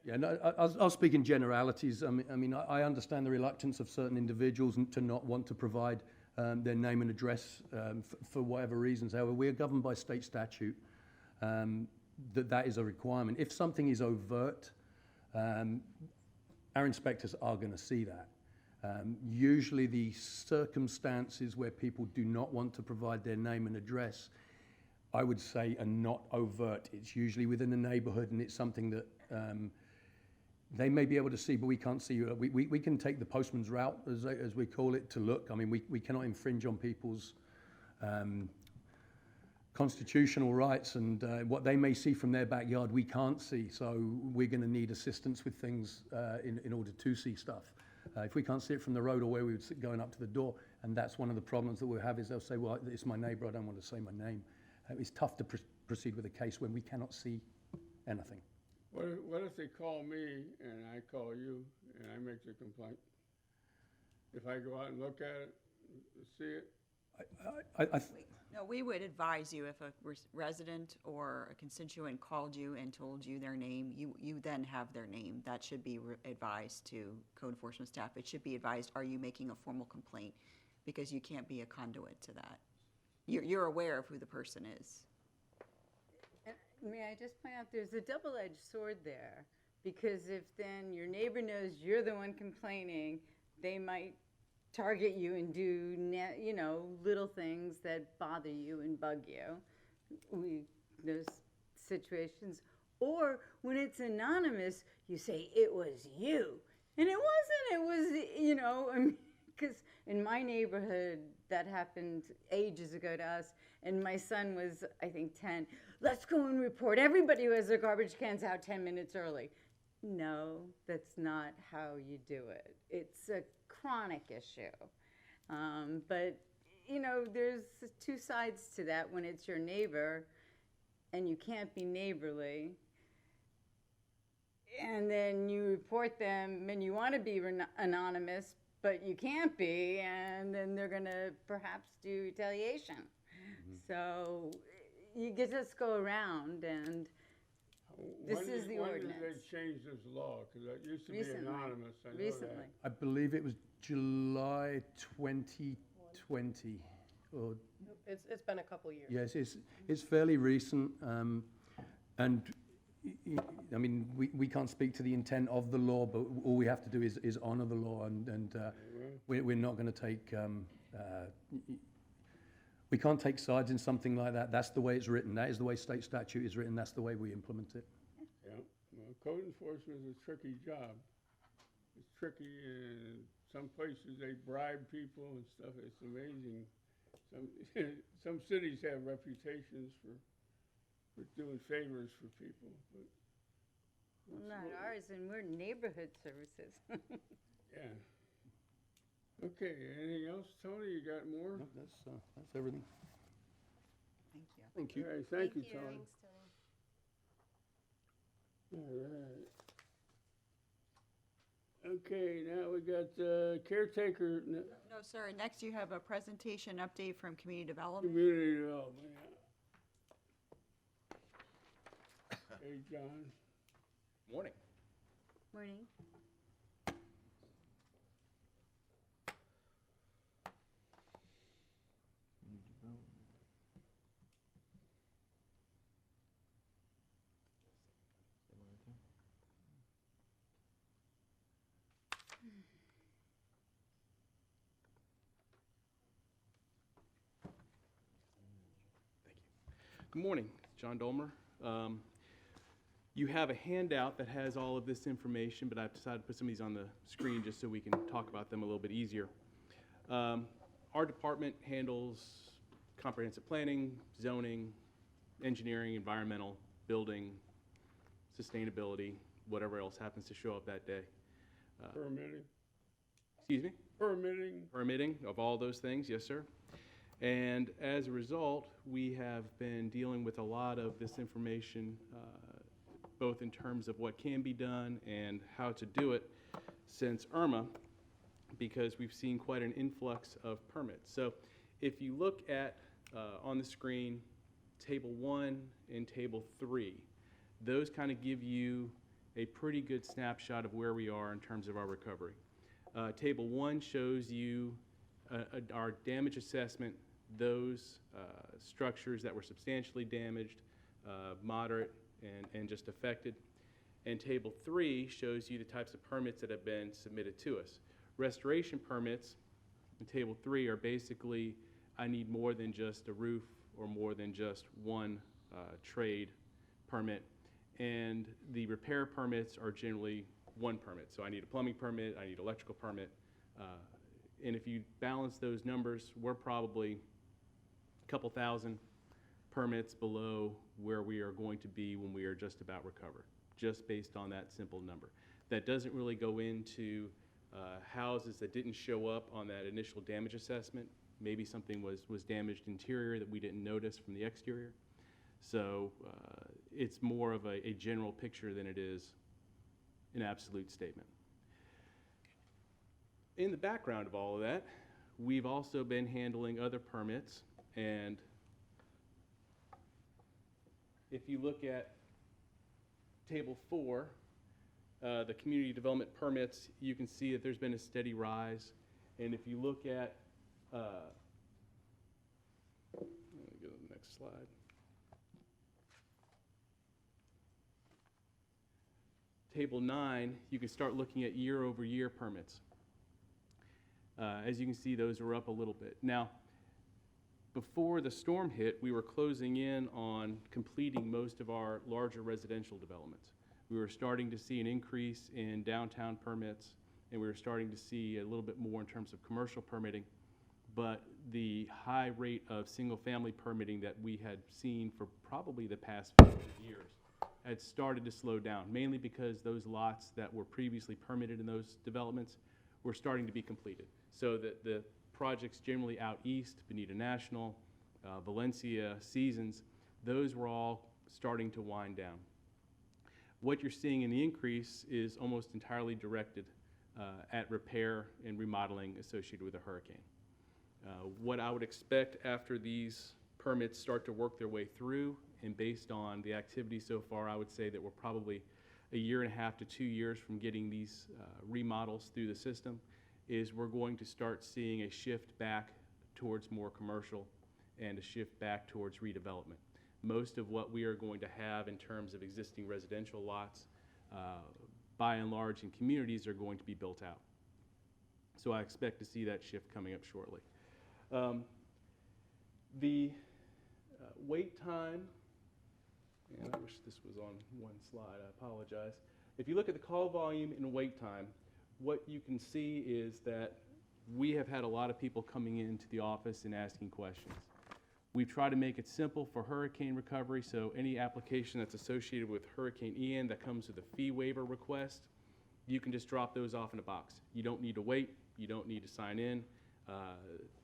Yeah, no, I'll speak in generalities. I mean, I understand the reluctance of certain individuals to not want to provide their name and address for whatever reasons. However, we are governed by state statute that is a requirement. If something is overt, our inspectors are going to see that. Usually the circumstances where people do not want to provide their name and address, I would say, are not overt. It's usually within the neighborhood, and it's something that they may be able to see, but we can't see. We can take the postman's route, as we call it, to look. I mean, we cannot infringe on people's constitutional rights, and what they may see from their backyard, we can't see. So we're going to need assistance with things in order to see stuff. If we can't see it from the road or where we would sit going up to the door, and that's one of the problems that we'll have, is they'll say, well, it's my neighbor, I don't want to say my name. It's tough to proceed with a case when we cannot see anything. What if they call me and I call you and I make the complaint? If I go out and look at it, see it? No, we would advise you if a resident or a constituent called you and told you their name, you then have their name. That should be advised to code enforcement staff. It should be advised, are you making a formal complaint? Because you can't be a conduit to that. You're aware of who the person is. may I just point out, there's a double-edged sword there, because if then your neighbor knows you're the one complaining, they might target you and do, little things that bother you and bug you. Those situations. Or when it's anonymous, you say, it was you. And it wasn't, it was, because in my neighborhood, that happened ages ago to us, and my son was, I think, 10. Let's go and report everybody who has their garbage cans out 10 minutes early. No, that's not how you do it. It's a chronic issue. But, there's two sides to that when it's your neighbor and you can't be neighborly. And then you report them and you want to be anonymous, but you can't be, and then they're going to perhaps do retaliation. Mm-hmm. So you just go around, and this is the ordinance. When did they change this law? Because it used to be anonymous, I know that. I believe it was July 2020. Or It's been a couple years. yes, it's fairly recent, and I mean, we can't speak to the intent of the law, but all we have to do is honor the law, and we're not going to take, we can't take sides in something like that. That's the way it's written. That is the way state statute is written. That's the way we implement it. Yeah, well, code enforcement is a tricky job. It's tricky, and some places they bribe people and stuff. It's amazing. Some cities have reputations for doing favors for people, but not ours, and we're neighborhood services. Yeah. Okay, anything else, Tony? You got more? No, that's everything. Thank you. Thank you. All right, thank you, Tony. Thanks, Tony. All right. Okay, now we got caretaker. No, sir, next you have a presentation update from community development. Community development, yeah. Hey, John. Morning. Morning. Good morning, John Dolmer. You have a handout that has all of this information, but I've decided to put some of these on the screen just so we can talk about them a little bit easier. Our department handles comprehensive planning, zoning, engineering, environmental, building, sustainability, whatever else happens to show up that day. Permitting. Excuse me? Permitting. Permitting of all those things, yes, sir. And as a result, we have been dealing with a lot of this information, both in terms of what can be done and how to do it since Irma, because we've seen quite an influx of permits. So if you look at, on the screen, Table 1 and Table 3, those kind of give you a pretty good snapshot of where we are in terms of our recovery. Table 1 shows you our damage assessment, those structures that were substantially damaged, moderate, and just affected. And Table 3 shows you the types of permits that have been submitted to us. Restoration permits in Table 3 are basically, I need more than just a roof or more than just one trade permit. And the repair permits are generally one permit. So I need a plumbing permit, I need an electrical permit. And if you balance those numbers, we're probably a couple thousand permits below where we are going to be when we are just about recovered, just based on that simple number. That doesn't really go into houses that didn't show up on that initial damage assessment. Maybe something was damaged interior that we didn't notice from the exterior. So it's more of a general picture than it is an absolute statement. In the background of all of that, we've also been handling other permits, and if you look at Table 4, the community development permits, you can see that there's been a steady rise. And if you look at, let me go to the next slide. Table 9, you can start looking at year-over-year permits. As you can see, those are up a little bit. Now, before the storm hit, we were closing in on completing most of our larger residential developments. We were starting to see an increase in downtown permits, and we were starting to see a little bit more in terms of commercial permitting. But the high rate of single-family permitting that we had seen for probably the past 50 years had started to slow down, mainly because those lots that were previously permitted in those developments were starting to be completed. So that the projects generally out east, Bonita National, Valencia, Seasons, those were all starting to wind down. What you're seeing in the increase is almost entirely directed at repair and remodeling associated with a hurricane. What I would expect after these permits start to work their way through, and based on the activity so far, I would say that we're probably a year and a half to 2 years from getting these remodels through the system, is we're going to start seeing a shift back towards more commercial and a shift back towards redevelopment. Most of what we are going to have in terms of existing residential lots, by and large in communities, are going to be built out. So I expect to see that shift coming up shortly. The wait time, and I wish this was on one slide, I apologize. If you look at the call volume and wait time, what you can see is that we have had a lot of people coming into the office and asking questions. We've tried to make it simple for hurricane recovery, so any application that's associated with Hurricane Ian that comes with a fee waiver request, you can just drop those off in a box. You don't need to wait, you don't need to sign in.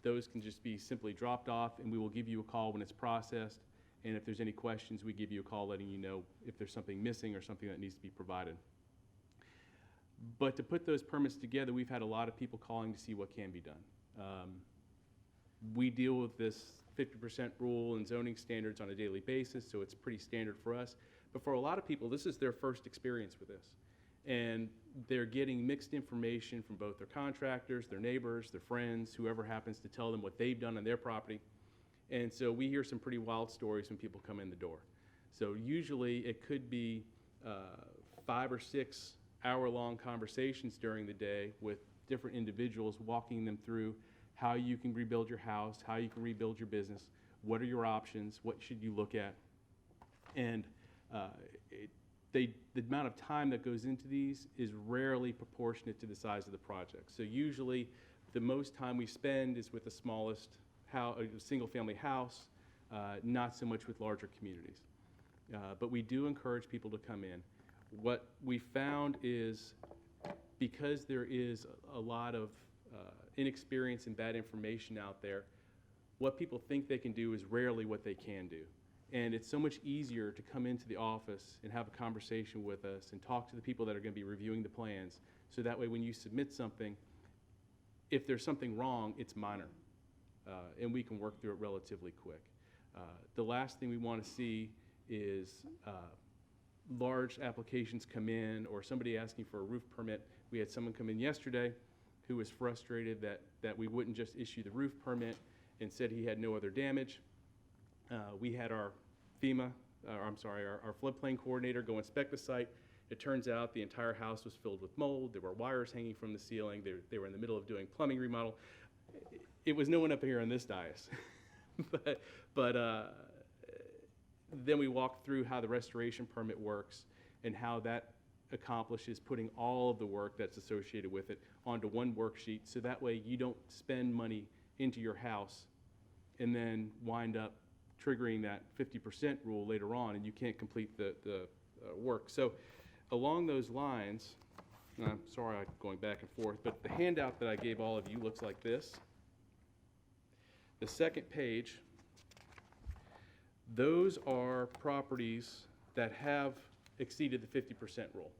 Those can just be simply dropped off, and we will give you a call when it's processed, and if there's any questions, we give you a call letting you know if there's something missing or something that needs to be provided. But to put those permits together, we've had a lot of people calling to see what can be done. We deal with this 50% rule and zoning standards on a daily basis, so it's pretty standard for us. But for a lot of people, this is their first experience with this. And they're getting mixed information from both their contractors, their neighbors, their friends, whoever happens to tell them what they've done on their property. And so we hear some pretty wild stories when people come in the door. So usually it could be 5 or 6 hour-long conversations during the day with different individuals, walking them through how you can rebuild your house, how you can rebuild your business, what are your options, what should you look at? And the amount of time that goes into these is rarely proportionate to the size of the project. So usually, the most time we spend is with the smallest single-family house, not so much with larger communities. But we do encourage people to come in. What we found is, because there is a lot of inexperience and bad information out there, what people think they can do is rarely what they can do. And it's so much easier to come into the office and have a conversation with us and talk to the people that are going to be reviewing the plans. So that way when you submit something, if there's something wrong, it's minor. And we can work through it relatively quick. The last thing we want to see is large applications come in or somebody asking for a roof permit. We had someone come in yesterday who was frustrated that we wouldn't just issue the roof permit and said he had no other damage. We had our our floodplain coordinator go inspect the site. It turns out the entire house was filled with mold. There were wires hanging from the ceiling. They were in the middle of doing plumbing remodel. It was no one up here on this dais. but then we walked through how the restoration permit works and how that accomplishes putting all of the work that's associated with it onto one worksheet, so that way you don't spend money into your house and then wind up triggering that 50% rule later on and you can't complete the work. So along those lines, and I'm sorry I'm going back and forth, but the handout that I gave all of you looks like this. The second page, those are properties that have exceeded the 50% rule.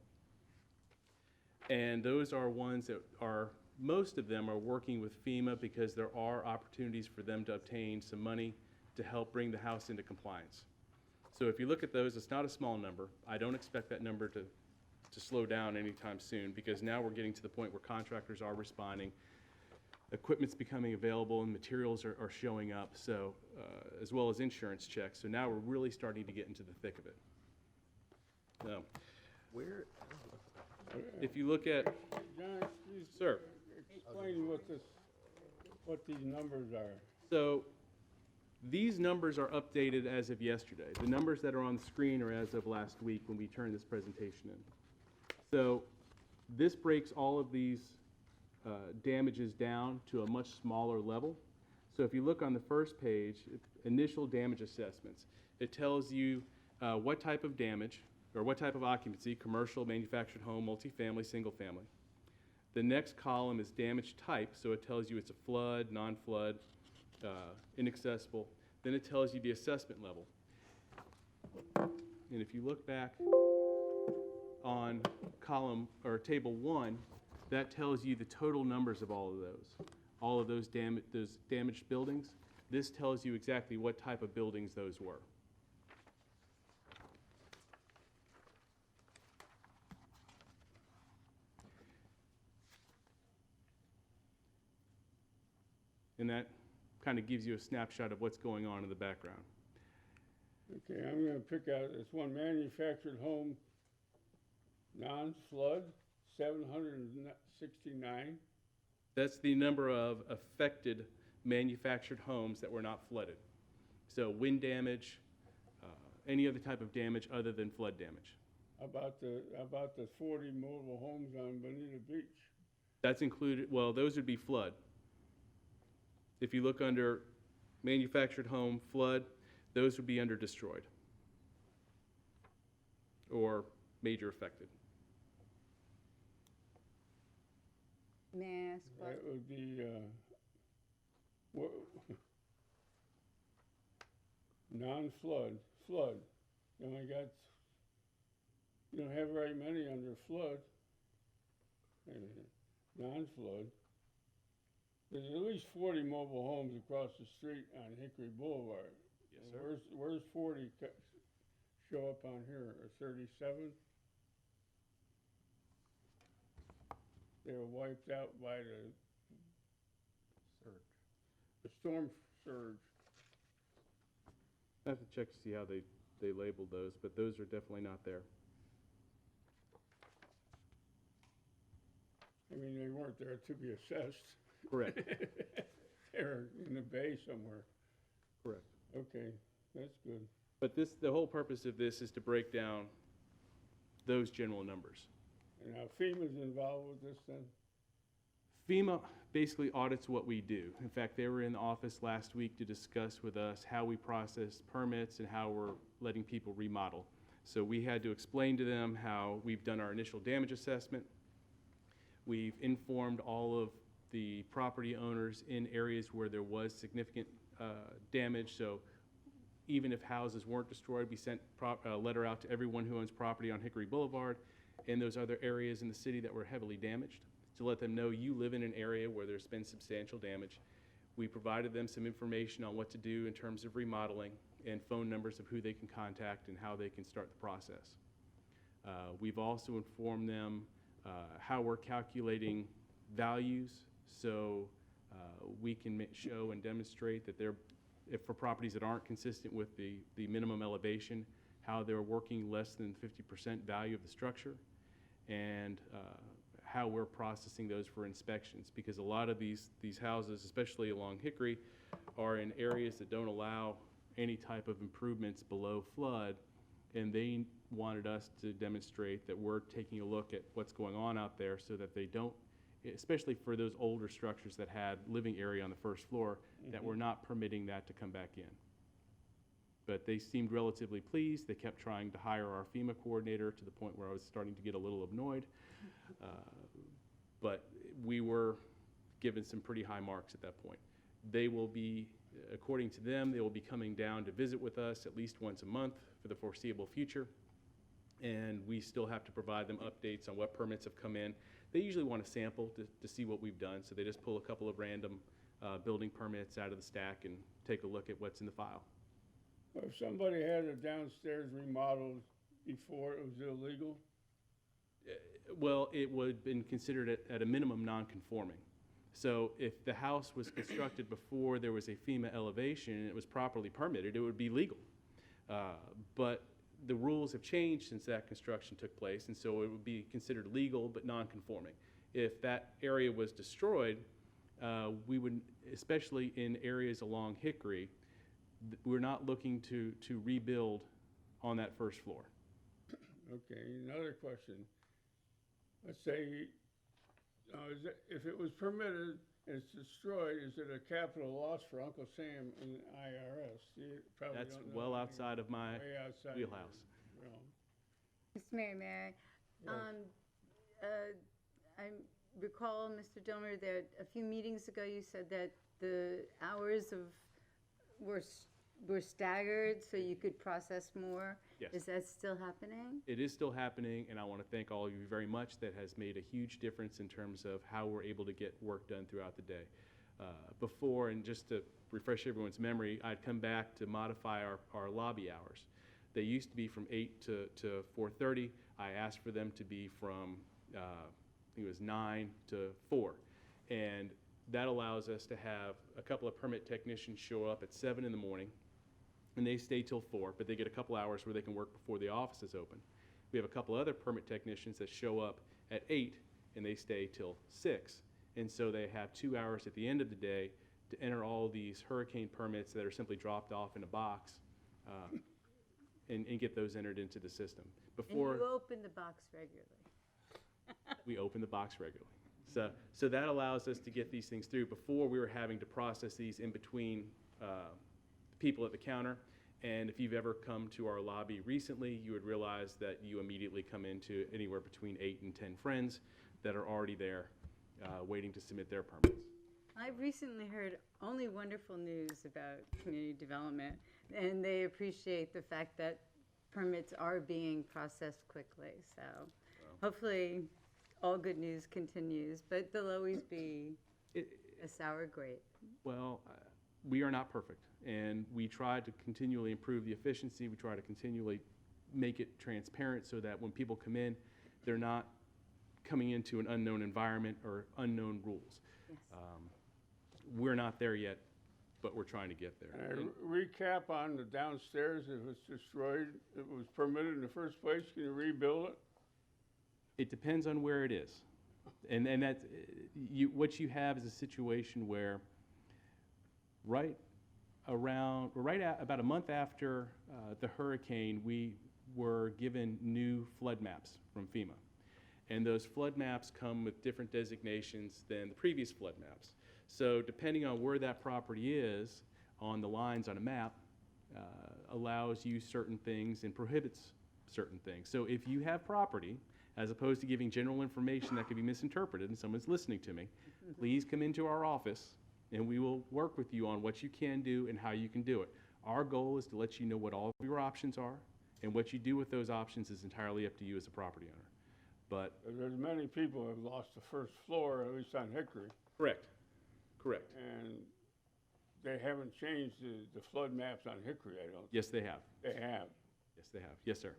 And those are ones that are, most of them are working with FEMA because there are opportunities for them to obtain some money to help bring the house into compliance. So if you look at those, it's not a small number. I don't expect that number to slow down anytime soon because now we're getting to the point where contractors are responding, equipment's becoming available and materials are showing up, so as well as insurance checks. So now we're really starting to get into the thick of it. So, Where? if you look at, John, please sir. explain what these numbers are. So these numbers are updated as of yesterday. The numbers that are on the screen are as of last week when we turned this presentation in. So this breaks all of these damages down to a much smaller level. So if you look on the first page, initial damage assessments, it tells you what type of damage or what type of occupancy, commercial, manufactured home, multifamily, single family. The next column is damage type, so it tells you it's a flood, non-flood, inaccessible. Then it tells you the assessment level. And if you look back on column or table 1, that tells you the total numbers of all of those damaged buildings. This tells you exactly what type of buildings those were. And that kind of gives you a snapshot of what's going on in the background. Okay, I'm gonna pick out this one manufactured home, non-flood, 769. That's the number of affected manufactured homes that were not flooded. So wind damage, any other type of damage other than flood damage. About the 40 mobile homes on Bonita Beach. That's included, well, those would be flood. If you look under manufactured home, flood, those would be under destroyed or major affected. May I ask what? That would be, non-flood, flood. You don't have very many under flood. Non-flood. There's at least 40 mobile homes across the street on Hickory Boulevard. Yes, sir. Where's 40 show up on here, or 37? They were wiped out by the storm surge. I have to check to see how they labeled those, but those are definitely not there. I mean, they weren't there to be assessed. Correct. They're in the bay somewhere. Correct. Okay, that's good. But the whole purpose of this is to break down those general numbers. And now FEMA's involved with this then? FEMA basically audits what we do. In fact, they were in the office last week to discuss with us how we process permits and how we're letting people remodel. So we had to explain to them how we've done our initial damage assessment. We've informed all of the property owners in areas where there was significant damage. So even if houses weren't destroyed, we sent a letter out to everyone who owns property on Hickory Boulevard and those other areas in the city that were heavily damaged to let them know you live in an area where there's been substantial damage. We provided them some information on what to do in terms of remodeling and phone numbers of who they can contact and how they can start the process. We've also informed them how we're calculating values so we can show and demonstrate that if for properties that aren't consistent with the minimum elevation, how they're working less than 50% value of the structure, and how we're processing those for inspections, because a lot of these houses, especially along Hickory, are in areas that don't allow any type of improvements below flood, and they wanted us to demonstrate that we're taking a look at what's going on out there so that they don't, especially for those older structures that had living area on the first floor, that we're not permitting that to come back in. But they seemed relatively pleased. They kept trying to hire our FEMA coordinator to the point where I was starting to get a little annoyed. But we were given some pretty high marks at that point. They will be, according to them, they will be coming down to visit with us at least once a month for the foreseeable future. And we still have to provide them updates on what permits have come in. They usually want a sample to see what we've done, so they just pull a couple of random building permits out of the stack and take a look at what's in the file. If somebody had a downstairs remodeled before it was illegal? Well, it would have been considered at a minimum non-conforming. So if the house was constructed before there was a FEMA elevation and it was properly permitted, it would be legal. But the rules have changed since that construction took place, and so it would be considered legal but non-conforming. If that area was destroyed, we would, especially in areas along Hickory, we're not looking to rebuild on that first floor. Okay, another question. Let's say, if it was permitted and it's destroyed, is it a capital loss for Uncle Sam and the IRS? You probably That's don't know well anything. outside of my Way outside wheelhouse. your realm. Mr. Mayor, may I? Yes. I recall, Mr. Dilmer, that a few meetings ago you said that the hours were staggered so you could process more. Yes. Is that still happening? It is still happening, and I want to thank all of you very much. That has made a huge difference in terms of how we're able to get work done throughout the day. Before, and just to refresh everyone's memory, I'd come back to modify our lobby hours. They used to be from 8 to 4:30. I asked for them to be from, I think it was 9 to 4. And that allows us to have a couple of permit technicians show up at 7 in the morning, and they stay till 4, but they get a couple hours where they can work before the office is open. We have a couple other permit technicians that show up at 8, and they stay till 6. And so they have 2 hours at the end of the day to enter all these hurricane permits that are simply dropped off in a box and get those entered into the system. Before And you open the box regularly. we open the box regularly. So that allows us to get these things through. Before, we were having to process these in between people at the counter. And if you've ever come to our lobby recently, you would realize that you immediately come into anywhere between 8 and 10 friends that are already there waiting to submit their permits. I've recently heard only wonderful news about community development, and they appreciate the fact that permits are being processed quickly. So hopefully all good news continues, but there'll always be a sour grape. Well, we are not perfect, and we try to continually improve the efficiency. We try to continually make it transparent so that when people come in, they're not coming into an unknown environment or unknown rules. Yes. We're not there yet, but we're trying to get there. And recap on the downstairs, if it's destroyed, it was permitted in the first place, can you rebuild it? It depends on where it is. And that's, what you have is a situation where, right about a month after the hurricane, we were given new flood maps from FEMA. And those flood maps come with different designations than the previous flood maps. So depending on where that property is on the lines on a map, allows you certain things and prohibits certain things. So if you have property, as opposed to giving general information that could be misinterpreted and someone's listening to me, please come into our office and we will work with you on what you can do and how you can do it. Our goal is to let you know what all of your options are, and what you do with those options is entirely up to you as a property owner. But There's many people who have lost the first floor, at least on Hickory, correct. and they haven't changed the flood maps on Hickory, I don't. Yes, they have. They have. Yes, they have. Yes, sir.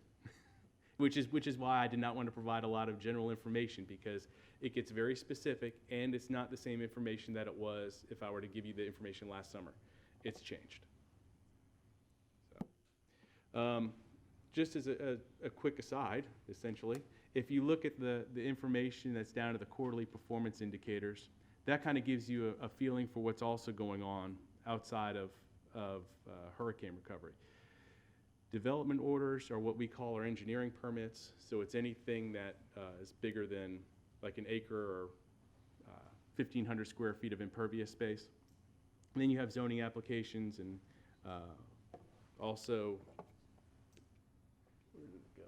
Which is why I did not want to provide a lot of general information, because it gets very specific, and it's not the same information that it was if I were to give you the information last summer. It's changed. So, just as a quick aside, essentially, if you look at the information that's down to the quarterly performance indicators, that kind of gives you a feeling for what's also going on outside of hurricane recovery. Development orders are what we call our engineering permits, so it's anything that is bigger than like an acre or 1,500 square feet of impervious space. And then you have zoning applications and also, where did it go?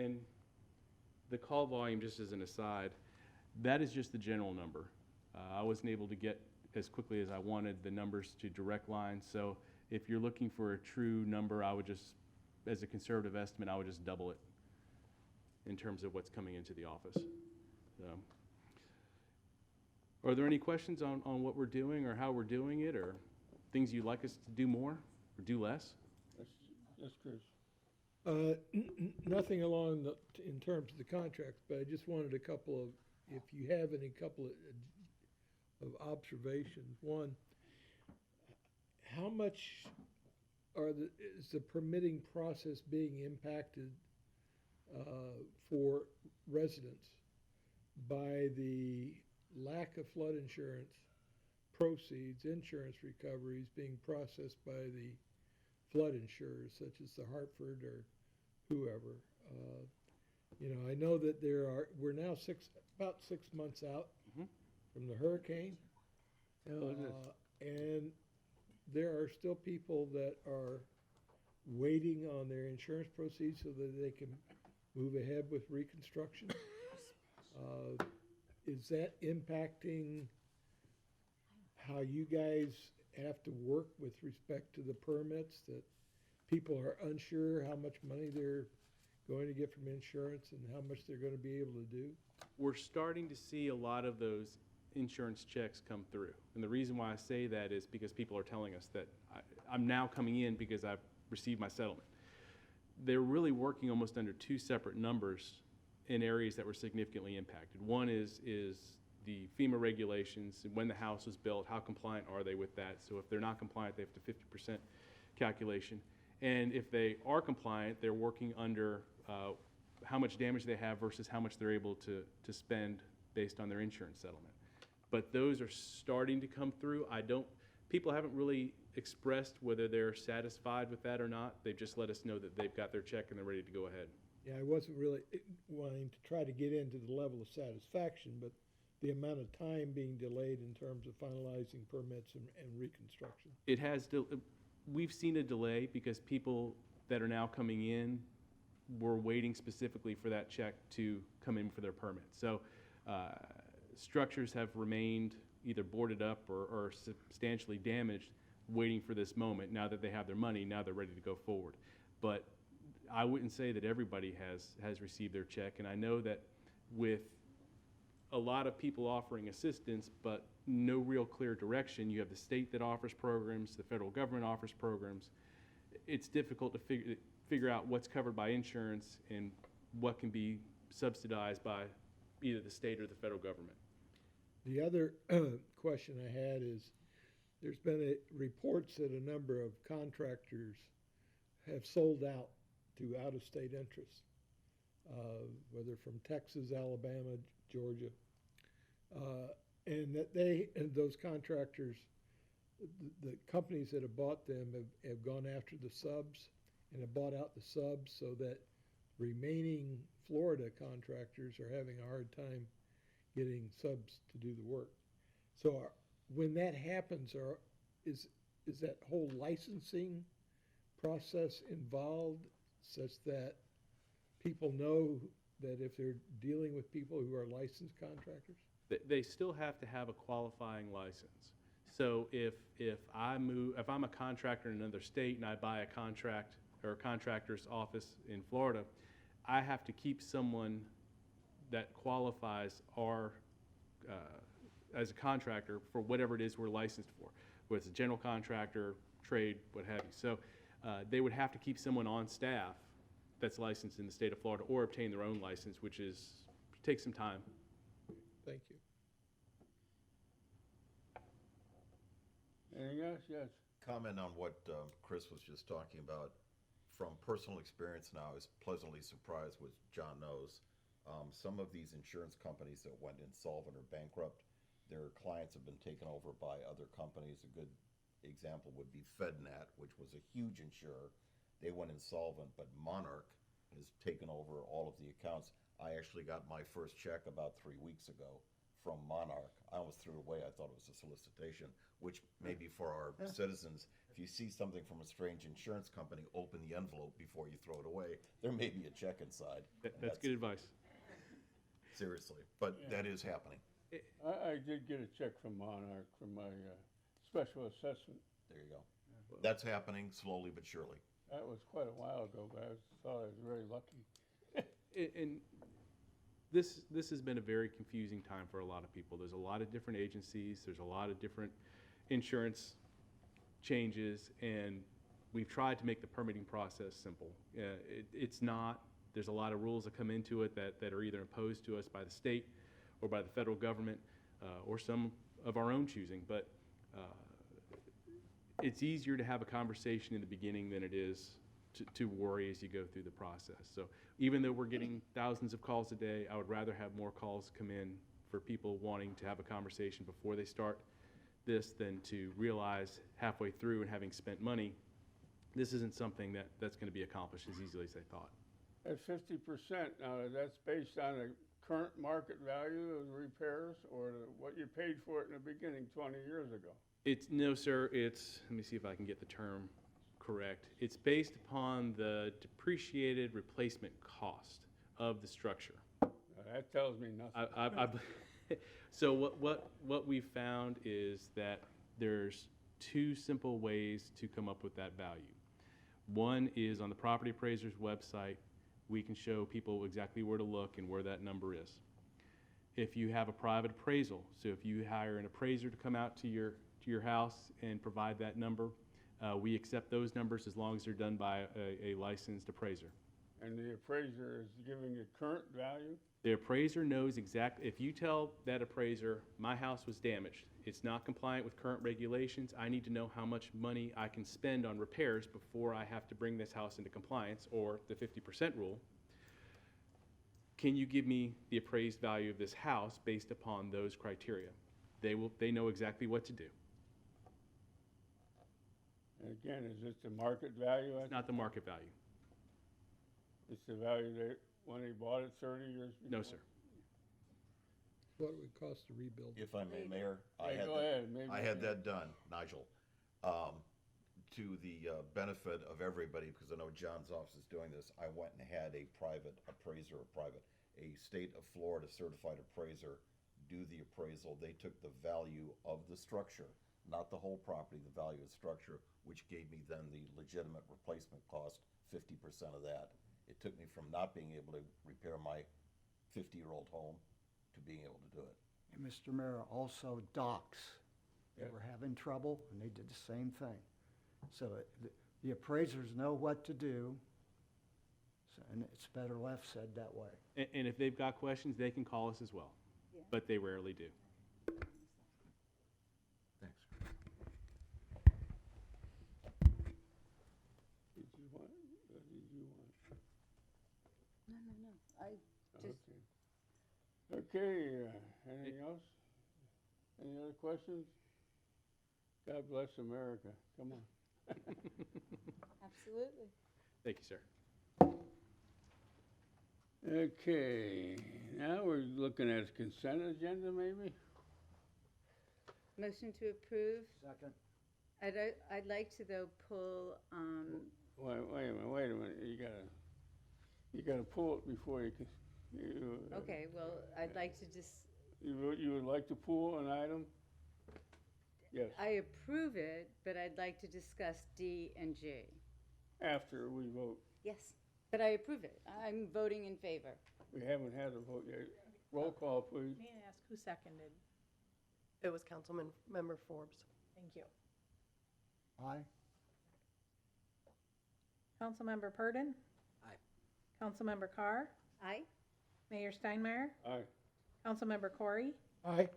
And the call volume, just as an aside, that is just the general number. I wasn't able to get as quickly as I wanted the numbers to direct lines, so if you're looking for a true number, I would just, as a conservative estimate, I would just double it in terms of what's coming into the office. So, are there any questions on what we're doing or how we're doing it, or things you'd like us to do more or do less? That's Chris. Nothing along in terms of the contracts, but I just wanted a couple of, if you have any couple of observations. One, how much is the permitting process being impacted for residents by the lack of flood insurance proceeds, insurance recoveries being processed by the flood insurers, such as the Hartford or whoever? I know that we're now about 6 months out from the hurricane. And there are still people that are waiting on their insurance proceeds so that they can move ahead with reconstruction. Is that impacting how you guys have to work with respect to the permits, that people are unsure how much money they're going to get from insurance and how much they're going to be able to do? We're starting to see a lot of those insurance checks come through. And the reason why I say that is because people are telling us that I'm now coming in because I've received my settlement. They're really working almost under two separate numbers in areas that were significantly impacted. One is the FEMA regulations, when the house was built, how compliant are they with that? So if they're not compliant, they have to 50% calculation. And if they are compliant, they're working under how much damage they have versus how much they're able to spend based on their insurance settlement. But those are starting to come through. People haven't really expressed whether they're satisfied with that or not. They've just let us know that they've got their check and they're ready to go ahead. Yeah, I wasn't really wanting to try to get into the level of satisfaction, but the amount of time being delayed in terms of finalizing permits and reconstruction. It has, we've seen a delay because people that are now coming in were waiting specifically for that check to come in for their permit. So structures have remained either boarded up or substantially damaged, waiting for this moment. Now that they have their money, now they're ready to go forward. But I wouldn't say that everybody has received their check, and I know that with a lot of people offering assistance, but no real clear direction. You have the state that offers programs, the federal government offers programs. It's difficult to figure out what's covered by insurance and what can be subsidized by either the state or the federal government. The other question I had is, there's been reports that a number of contractors have sold out to out-of-state interests, whether from Texas, Alabama, Georgia. And that those contractors, the companies that have bought them have gone after the subs and have bought out the subs, so that remaining Florida contractors are having a hard time getting subs to do the work. So when that happens, is that whole licensing process involved such that people know that if they're dealing with people who are licensed contractors? They still have to have a qualifying license. So if I'm a contractor in another state and I buy a contract or a contractor's office in Florida, I have to keep someone that qualifies as a contractor for whatever it is we're licensed for, whether it's a general contractor, trade, what have you. So they would have to keep someone on staff that's licensed in the state of Florida or obtain their own license, which takes some time. Thank you. Anything else? Yes. Comment on what Chris was just talking about. From personal experience now, I was pleasantly surprised, which John knows. Some of these insurance companies that went insolvent or bankrupt, their clients have been taken over by other companies. A good example would be FedNat, which was a huge insurer. They went insolvent, but Monarch has taken over all of the accounts. I actually got my first check about 3 weeks ago from Monarch. I almost threw it away. I thought it was a solicitation, which maybe for our citizens, if you see something from a strange insurance company, open the envelope before you throw it away. There may be a check inside. That's good advice. Seriously, but that is happening. I did get a check from Monarch for my special assessment. There you go. That's happening slowly but surely. That was quite a while ago, but I thought I was very lucky. And this has been a very confusing time for a lot of people. There's a lot of different agencies. There's a lot of different insurance changes, and we've tried to make the permitting process simple. It's not. There's a lot of rules that come into it that are either imposed to us by the state or by the federal government or some of our own choosing. But it's easier to have a conversation in the beginning than it is to worry as you go through the process. So even though we're getting thousands of calls a day, I would rather have more calls come in for people wanting to have a conversation before they start this than to realize halfway through and having spent money, this isn't something that's going to be accomplished as easily as they thought. At 50%, now that's based on the current market value of the repairs or what you paid for it in the beginning 20 years ago? No, sir. Let me see if I can get the term correct. It's based upon the depreciated replacement cost of the structure. That tells me nothing. So what we've found is that there's two simple ways to come up with that value. One is on the property appraiser's website, we can show people exactly where to look and where that number is. If you have a private appraisal, so if you hire an appraiser to come out to your house and provide that number, we accept those numbers as long as they're done by a licensed appraiser. And the appraiser is giving a current value? The appraiser knows exactly, if you tell that appraiser, my house was damaged, it's not compliant with current regulations, I need to know how much money I can spend on repairs before I have to bring this house into compliance, or the 50% rule. Can you give me the appraised value of this house based upon those criteria? They know exactly what to do. And again, is this the market value? It's not the market value. It's the value when they bought it 30 years before? No, sir. What it would cost to rebuild? If I may, Mayor, I had that done, Nigel, to the benefit of everybody, because I know John's office is doing this. I went and had a private appraiser, a state of Florida certified appraiser do the appraisal. They took the value of the structure, not the whole property, the value of the structure, which gave me then the legitimate replacement cost, 50% of that. It took me from not being able to repair my 50-year-old home to being able to do it. And Mr. Mayor, also docks. They were having trouble, and they did the same thing. So the appraisers know what to do, and it's better left said that way. And if they've got questions, they can call us as well, but they rarely do. Thanks. Did you want? I just, Okay, anything else? Any other questions? God bless America. Come on. absolutely. Thank you, sir. Okay, now we're looking at consent agenda, maybe? Motion to approve. Second. I'd like to, though, pull, Wait a minute, you gotta pull it before you can, okay, well, I'd like to just, you would like to pull an item? Yes, I approve it, but I'd like to discuss D and G. after we vote. Yes, but I approve it. I'm voting in favor. We haven't had a vote yet. Roll call, please. May I ask who seconded? It was Councilman Member Forbes. Thank you. Aye. Councilmember Purdon? Aye. Councilmember Carr? Aye? Mayor Steinmeier? Aye. Councilmember Corey? Aye.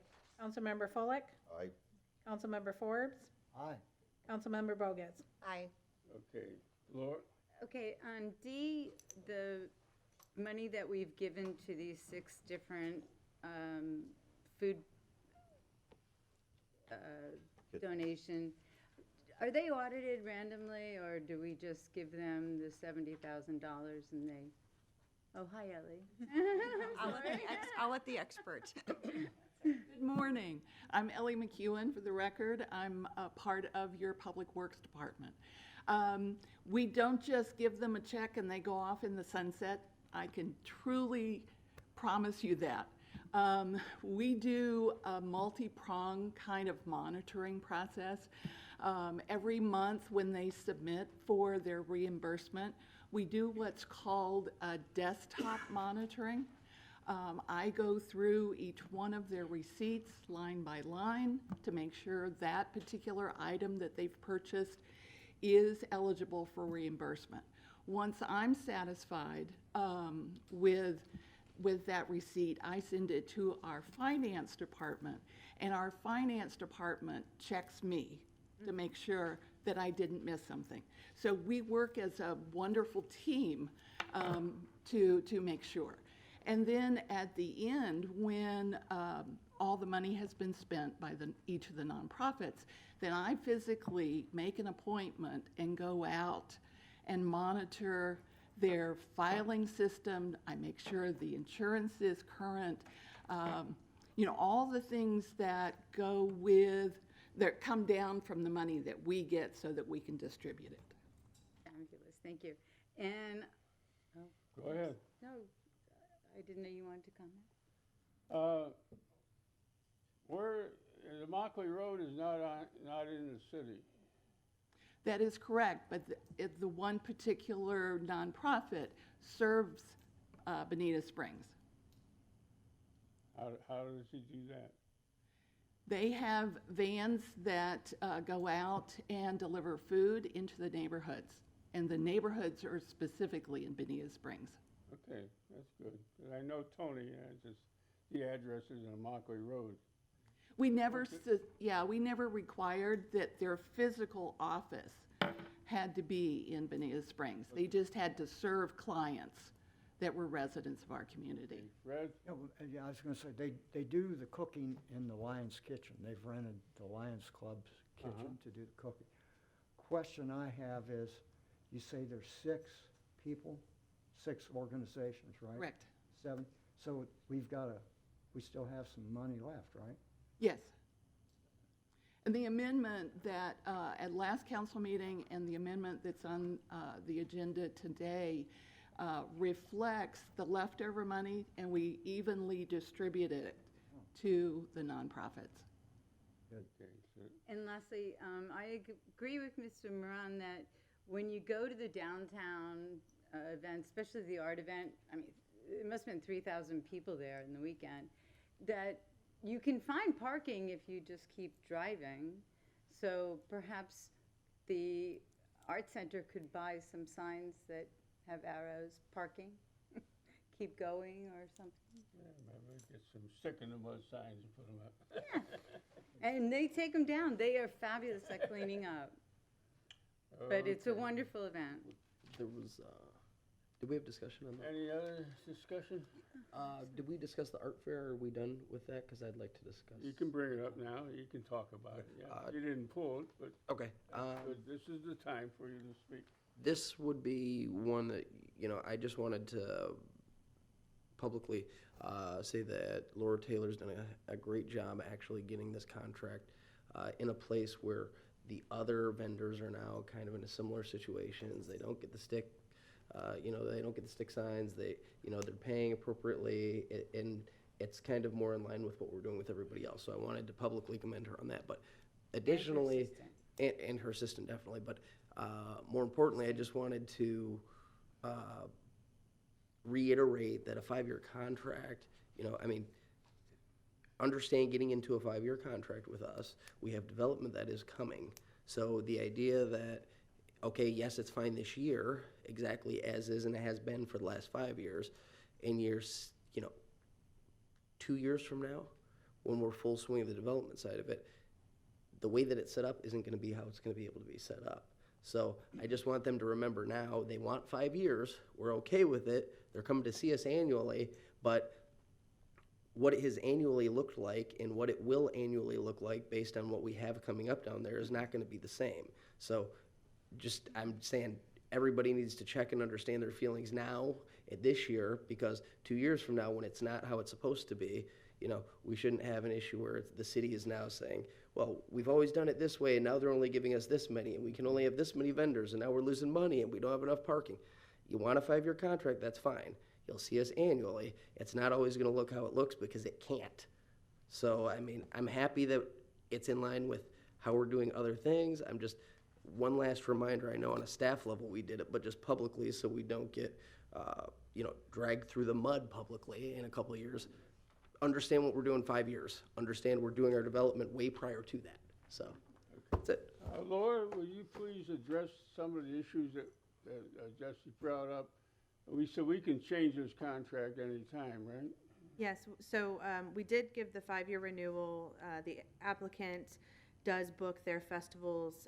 Councilmember Follick? Aye. Councilmember Forbes? Aye. Councilmember Bogus? Aye. Okay, Laura? Okay, on D, the money that we've given to these 6 different food donation, are they audited randomly, or do we just give them the $70,000 and they, oh, hi, Ellie. I'll let the expert. Good morning. I'm Ellie McEwen, for the record. I'm a part of your Public Works Department. We don't just give them a check and they go off in the sunset. I can truly promise you that. We do a multi-pronged kind of monitoring process. Every month when they submit for their reimbursement, we do what's called a desktop monitoring. I go through each one of their receipts line by line to make sure that particular item that they've purchased is eligible for reimbursement. Once I'm satisfied with that receipt, I send it to our finance department, and our finance department checks me to make sure that I didn't miss something. So we work as a wonderful team to make sure. And then at the end, when all the money has been spent by each of the nonprofits, then I physically make an appointment and go out and monitor their filing system. I make sure the insurance is current. All the things that go with, that come down from the money that we get so that we can distribute it. Fabulous, thank you. And, Go ahead. no, I didn't know you wanted to comment. The Mockley Road is not in the city. That is correct, but the one particular nonprofit serves Bonita Springs. How does he do that? They have vans that go out and deliver food into the neighborhoods, and the neighborhoods are specifically in Bonita Springs. Okay, that's good. 'Cause I know Tony, the address is on Mockley Road. We never, we never required that their physical office had to be in Bonita Springs. They just had to serve clients that were residents of our community. Fred? Yeah, I was gonna say, they do the cooking in the Lions Kitchen. They've rented the Lions Club's kitchen to do the cooking. Question I have is, you say there's 6 people, 6 organizations, right? Correct. 7, so we still have some money left, right? Yes. And the amendment that, at last council meeting and the amendment that's on the agenda today reflects the leftover money, and we evenly distributed it to the nonprofits. And lastly, I agree with Mr. Moran that when you go to the downtown event, especially the art event, I mean, it must have been 3,000 people there in the weekend, that you can find parking if you just keep driving. So perhaps the art center could buy some signs that have arrows, parking, keep going or something. Yeah, maybe get some stick in the mud signs and put them up. Yeah. And they take them down. They are fabulous at cleaning up. But it's a Okay. wonderful event. There was Did we have discussion on that? Any other discussion? Did we discuss the art fair? Are we done with that? Because I'd like to discuss. You can bring it up now, you can talk about it, yeah. You didn't pull it, but Okay. but this is the time for you to speak. This would be one that, I just wanted to publicly say that Laura Taylor's done a great job actually getting this contract in a place where the other vendors are now kind of in a similar situations. They don't get the stick, they don't get the stick signs. They're paying appropriately, and it's kind of more in line with what we're doing with everybody else. So I wanted to publicly commend her on that. But additionally, and her assistant definitely. But more importantly, I just wanted to reiterate that a 5-year contract, understand getting into a 5-year contract with us, we have development that is coming. So the idea that, okay, yes, it's fine this year, exactly as is and has been for the last 5 years, in years, 2 years from now, when we're full swing of the development side of it, the way that it's set up isn't gonna be how it's gonna be able to be set up. So I just want them to remember now, they want 5 years, we're okay with it, they're coming to see us annually, but what it has annually looked like and what it will annually look like based on what we have coming up down there is not gonna be the same. So I'm saying, everybody needs to check and understand their feelings now at this year, because 2 years from now, when it's not how it's supposed to be, we shouldn't have an issue where the city is now saying, well, we've always done it this way, and now they're only giving us this many, and we can only have this many vendors, and now we're losing money, and we don't have enough parking. You want a 5-year contract, that's fine. You'll see us annually. It's not always gonna look how it looks because it can't. So, I'm happy that it's in line with how we're doing other things. I'm just, one last reminder, I know on a staff level we did it, but just publicly so we don't get, dragged through the mud publicly in a couple of years. Understand what we're doing 5 years. Understand we're doing our development way prior to that. So, that's it. Laura, will you please address some of the issues that Jesse brought up? We said we can change this contract anytime, right? Yes, so we did give the 5-year renewal. The applicant does book their festivals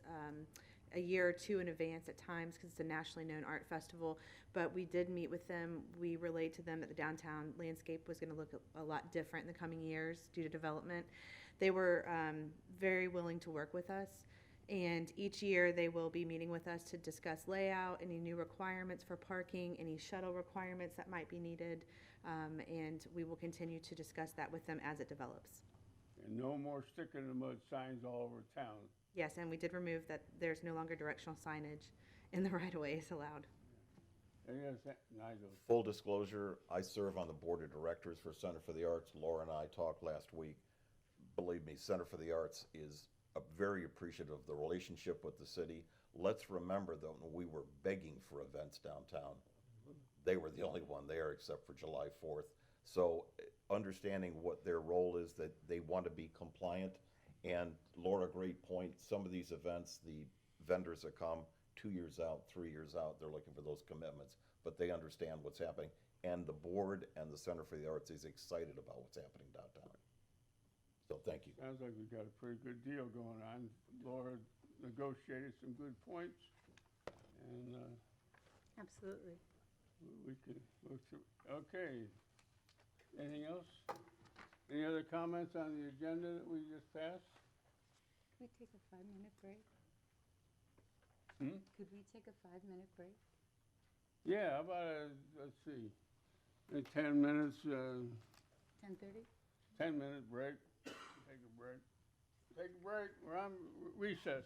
a year or two in advance at times because it's a nationally known art festival. But we did meet with them. We relayed to them that the downtown landscape was going to look a lot different in the coming years due to development. They were very willing to work with us. And each year they will be meeting with us to discuss layout, any new requirements for parking, any shuttle requirements that might be needed. And we will continue to discuss that with them as it develops. And no more stick in the mud signs all over town. Yes, and we did remove that there's no longer directional signage in the right-of-ways allowed. Nigel. Full disclosure, I serve on the board of directors for Center for the Arts. Laura and I talked last week. Believe me, Center for the Arts is very appreciative of the relationship with the city. Let's remember that when we were begging for events downtown, they were the only one there except for July 4th. So understanding what their role is, that they want to be compliant. And Laura, great point. Some of these events, the vendors that come 2 years out, 3 years out, they're looking for those commitments, but they understand what's happening. And the board and the Center for the Arts is excited about what's happening downtown. So thank you. Sounds like we've got a pretty good deal going on. Laura negotiated some good points, and Absolutely. we can look through. Okay. Anything else? Any other comments on the agenda that we just passed? Could we take a 5-minute break? Hmm? Could we take a 5-minute break? Yeah, how about, let's see, 10 minutes, 10:30? 10-minute break. Take a break. Take a break. We're on recess.